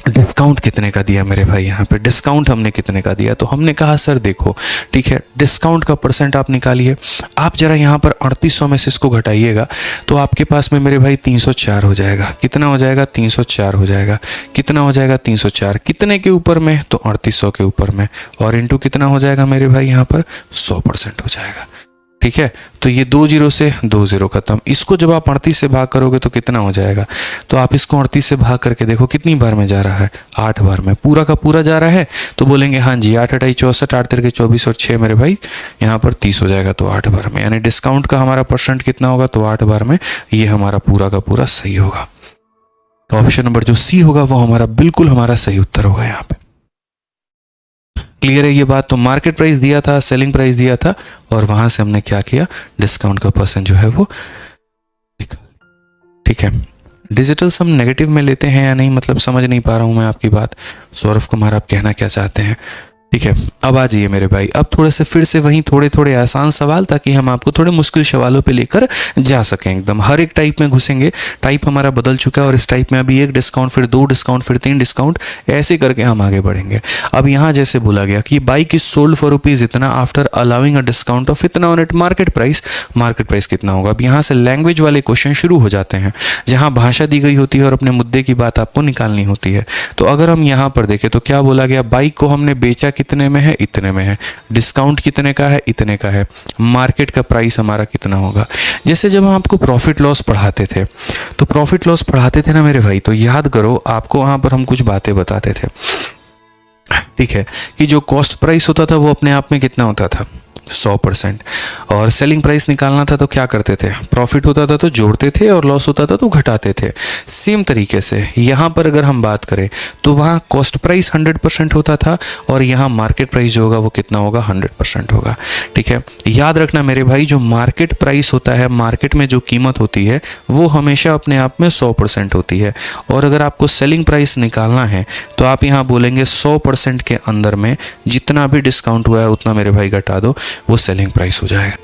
डिस्काउंट कितने का दिया मेरे भाई, यहाँ पे डिस्काउंट हमने कितने का दिया। तो हमने कहा सर देखो, ठीक है, डिस्काउंट का परसेंट आप निकालिए। आप जरा यहाँ पर 3800 में से इसको घटाइएगा तो आपके पास में मेरे भाई 304 हो जाएगा। कितना हो जाएगा, 304 हो जाएगा। कितना हो जाएगा, 304 कितने के ऊपर में, तो 3800 के ऊपर में, और इंटू कितना हो जाएगा मेरे भाई यहाँ पर 100% हो जाएगा। ठीक है, तो ये 2 0 से 2 0 खत्म। इसको जब आप 38 से भाग करोगे तो कितना हो जाएगा, तो आप इसको 38 से भाग करके देखो कितनी बार में जा रहा है, 8 बार में, पूरा का पूरा जा रहा है। तो बोलेंगे हाँ जी, 8 8 64, 8 3 24 और 6 मेरे भाई यहाँ पर 30 हो जाएगा, तो 8 बार में, यानी डिस्काउंट का हमारा परसेंट कितना होगा, तो 8 बार में। ये हमारा पूरा का पूरा सही होगा। तो ऑप्शन नंबर जो सी होगा वो हमारा बिल्कुल हमारा सही उत्तर होगा यहाँ पे। क्लियर है ये बात। तो मार्केट प्राइस दिया था, सेलिंग प्राइस दिया था, और वहां से हमने क्या किया, डिस्काउंट का परसेंट जो है वो निकाल। ठीक है, डिजिटल सम नेगेटिव में लेते हैं या नहीं, मतलब समझ नहीं पा रहा हूं मैं आपकी बात। सौरभ कुमार आप कहना क्या चाहते हैं। ठीक है, अब आ जाइए मेरे भाई, अब थोड़े से फिर से वहीं थोड़े थोड़े आसान सवाल, ताकि हम आपको थोड़े मुश्किल सवालों पे लेकर जा सकें। एकदम हर एक टाइप में घुसेंगे, टाइप हमारा बदल चुका है, और इस टाइप में अभी 1 डिस्काउंट, फिर 2 डिस्काउंट, फिर 3 डिस्काउंट, ऐसे करके हम आगे बढ़ेंगे। अब यहाँ जैसे बोला गया कि bike is sold for rupees इतना after allowing a discount of इतना ऑन इट मार्केट प्राइस कितना होगा। अब यहाँ से लैंग्वेज वाले क्वेश्चन शुरू हो जाते हैं, जहाँ भाषा दी गई होती है और अपने मुद्दे की बात आपको निकालनी होती है। तो अगर हम यहाँ पर देखें तो क्या बोला गया, बाइक को हमने बेचा कितने में है, इतने में है, डिस्काउंट कितने का है, इतने का है, मार्केट का प्राइस हमारा कितना होगा। जैसे जब हम आपको प्रॉफिट लॉस पढ़ाते थे, तो प्रॉफिट लॉस पढ़ाते थे ना मेरे भाई, तो याद करो आपको वहां पर हम कुछ बातें बताते थे। ठीक है, कि जो कॉस्ट प्राइस होता था वो अपने आप में कितना होता था, 100%, और सेलिंग प्राइस निकालना था तो क्या करते थे, प्रॉफिट होता था तो जोड़ते थे, और लॉस होता था तो घटाते थे। सेम तरीके से यहाँ पर अगर हम बात करें तो वहाँ कॉस्ट प्राइस 100% होता था, और यहाँ मार्केट प्राइस जो होगा वो कितना होगा, 100% होगा। ठीक है, याद रखना मेरे भाई, जो मार्केट प्राइस होता है, मार्केट में जो कीमत होती है वो हमेशा अपने आप में 100% होती है, और अगर आपको सेलिंग प्राइस निकालना है तो आप यहाँ बोलेंगे 100% के अंदर में जितना भी डिस्काउंट हुआ है उतना मेरे भाई घटा दो, वो सेलिंग प्राइस हो जाएगा।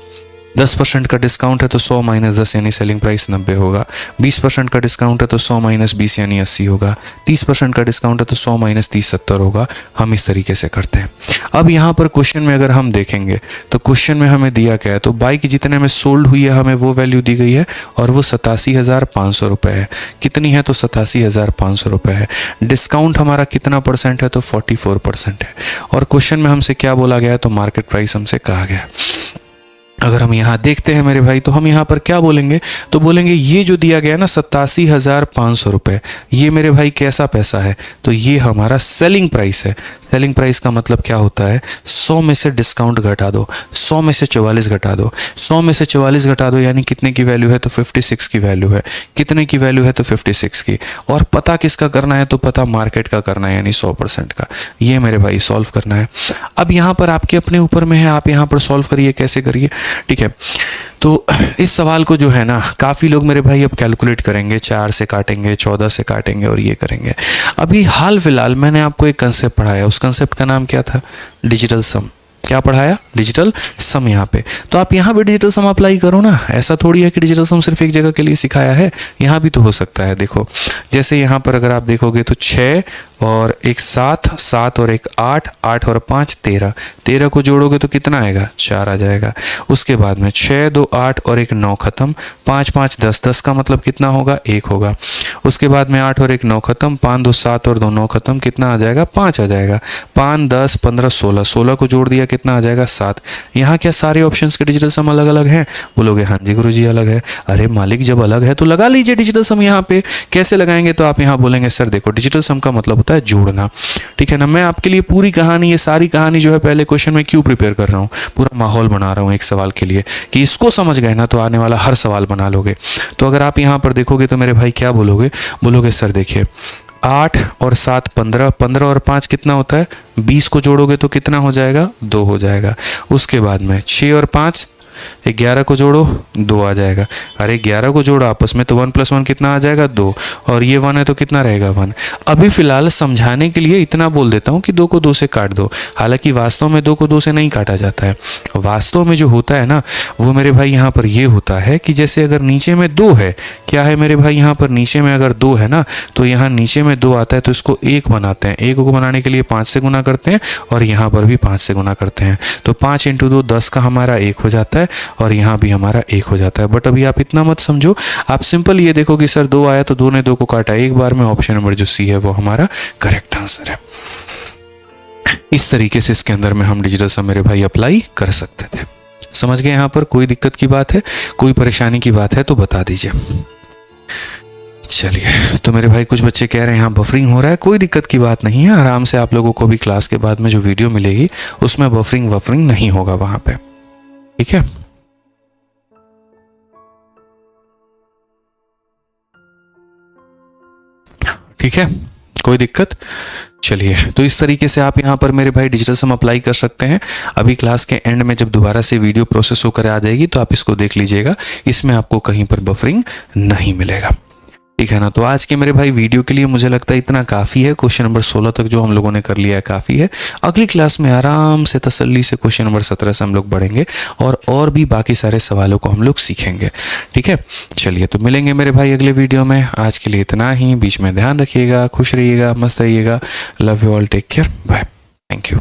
10% का डिस्काउंट है तो 100 - 10 यानी सेलिंग प्राइस 90 होगा। 20% का डिस्काउंट है तो 100 - 20 यानी 80 होगा। 30% का डिस्काउंट है तो 100 - 30 70 होगा। हम इस तरीके से करते हैं। अब यहाँ पर क्वेश्चन में अगर हम देखेंगे तो क्वेश्चन में हमें दिया क्या है, तो बाइक जितने में सोल्ड हुई है हमें वो वैल्यू दी गई है, और वो 87,500 रुपये है। कितनी है, तो 87,500 रुपये है। डिस्काउंट हमारा कितना परसेंट है, तो 44% है। और क्वेश्चन में हमसे क्या बोला गया है, तो मार्केट प्राइस हमसे कहा गया। अगर हम यहाँ देखते हैं मेरे भाई, तो हम यहाँ पर क्या बोलेंगे, तो बोलेंगे ये जो दिया गया ना 87,500 रुपये, ये मेरे भाई कैसा पैसा है, तो ये हमारा सेलिंग प्राइस है। सेलिंग प्राइस का मतलब क्या होता है, 100 में से डिस्काउंट घटा दो, 100 में से 44 घटा दो, 100 में से 44 घटा दो, यानी कितने की वैल्यू है, तो 56 की वैल्यू है। कितने की वैल्यू है, तो 56 की। और पता किसका करना है, तो पता मार्केट का करना है, यानी 100% का। ये मेरे भाई सॉल्व करना है। अब यहाँ पर आपके अपने ऊपर में है, आप यहाँ पर सॉल्व करिए, कैसे करिए। ठीक है, तो इस सवाल को जो है ना काफ़ी लोग मेरे भाई अब कैलकुलेट करेंगे, 4 से काटेंगे, 14 से काटेंगे और ये करेंगे। अभी हाल फिलहाल मैंने आपको एक कंसेप्ट पढ़ाया, उस कंसेप्ट का नाम क्या था, डिजिटल सम। क्या पढ़ाया, डिजिटल सम। यहाँ पे तो आप यहाँ भी डिजिटल सम अप्लाई करो ना, ऐसा थोड़ी है कि डिजिटल सम सिर्फ एक जगह के लिए सिखाया है, यहाँ भी तो हो सकता है। देखो जैसे यहाँ पर अगर आप देखोगे तो 6 और एक 7, 7 और एक 8, 8 और 5 13, 13 को जोड़ोगे तो कितना आएगा 4 आ जाएगा। उसके बाद में 6, 2 8 और एक 9 खत्म, 5, 5 10, 10 का मतलब कितना होगा 1 होगा। उसके बाद में 8 और एक 9 खत्म, 5, 2 7 और 2 9 खत्म, कितना आ जाएगा 5 आ जाएगा। 5, 10, 15, 16, 16 को जोड़ दिया कितना आ जाएगा 7। यहाँ क्या सारे ऑप्शंस के डिजिटल सम अलग अलग हैं? बोलोगे हाँ जी गुरुजी अलग है। अरे मालिक जब अलग है तो लगा लीजिए डिजिटल सम यहाँ पे। कैसे लगाएंगे? तो आप यहाँ बोलेंगे सर देखो डिजिटल सम का मतलब होता है जोड़ना, ठीक है ना। मैं आपके लिए पूरी कहानी, ये सारी कहानी जो है पहले क्वेश्चन में क्यों प्रिपेयर कर रहा हूँ, पूरा माहौल बना रहा हूँ एक सवाल के लिए कि इसको समझ गए ना तो आने वाला हर सवाल बना लोगे। तो अगर आप यहाँ पर देखोगे तो मेरे भाई क्या बोलोगे? बोलोगे सर देखिए 8 और 7 15, 15 और 5 कितना होता है 20 को जोड़ोगे तो कितना हो जाएगा 2 हो जाएगा। उसके बाद में 6 और 5 11 को जोड़ो 2 आ जाएगा। अरे 11 को जोड़ो आपस में तो 1 + 1 कितना आ जाएगा 2, और ये 1 है तो कितना रहेगा 1। अभी फिलहाल समझाने के लिए इतना बोल देता हूँ कि 2 को 2 से काट दो, हालांकि वास्तव में 2 को 2 से नहीं काटा जाता है। वास्तव में जो होता है ना वो मेरे भाई यहाँ पर ये होता है कि जैसे अगर नीचे में 2 है, क्या है मेरे भाई यहाँ पर नीचे में अगर 2 है ना तो यहाँ नीचे में 2 आता है तो इसको 1 बनाते हैं। 1 को बनाने के लिए 5 से गुना करते हैं और यहाँ पर भी 5 से गुना करते हैं, तो 5 × 2 10 का हमारा 1 हो जाता है और यहाँ भी हमारा 1 हो जाता है। बट अभी आप इतना मत समझो, आप सिंपल ये देखो कि सर 2 आया तो 2 ने 2 को काटा एक बार में, ऑप्शन नंबर जो सी है वो हमारा करेक्ट आंसर है। इस तरीके से इसके अंदर में हम डिजिटल सम मेरे भाई अप्लाई कर सकते थे। समझ गए? यहाँ पर कोई दिक्कत की बात है, कोई परेशानी की बात है तो बता दीजिए। चलिए, तो मेरे भाई कुछ बच्चे कह रहे हैं यहाँ बफरिंग हो रहा है, कोई दिक्कत की बात नहीं है, आराम से आप लोगों को भी क्लास के बाद में जो वीडियो मिलेगी उसमें बफरिंग नहीं होगा वहां पे, ठीक है। ठीक है, कोई दिक्कत? चलिए, तो इस तरीके से आप यहाँ पर मेरे भाई डिजिटल सम अप्लाई कर सकते हैं। अभी क्लास के एंड में जब दोबारा से वीडियो प्रोसेस होकर आ जाएगी तो आप इसको देख लीजिएगा, इसमें आपको कहीं पर बफरिंग नहीं मिलेगा, ठीक है ना। तो आज के मेरे भाई वीडियो के लिए मुझे लगता है इतना काफ़ी है। क्वेश्चन नंबर 16 तक जो हम लोगों ने कर लिया है काफ़ी है। अगली क्लास में आराम से तसल्ली से क्वेश्चन नंबर 17 से हम लोग बढ़ेंगे और भी बाकी सारे सवालों को हम लोग सीखेंगे, ठीक है। चलिए, तो मिलेंगे मेरे भाई अगले वीडियो में। आज के लिए इतना ही। बीच में ध्यान रखिएगा, खुश रहिएगा, मस्त रहिएगा। Love you all, take care, bye, thank you.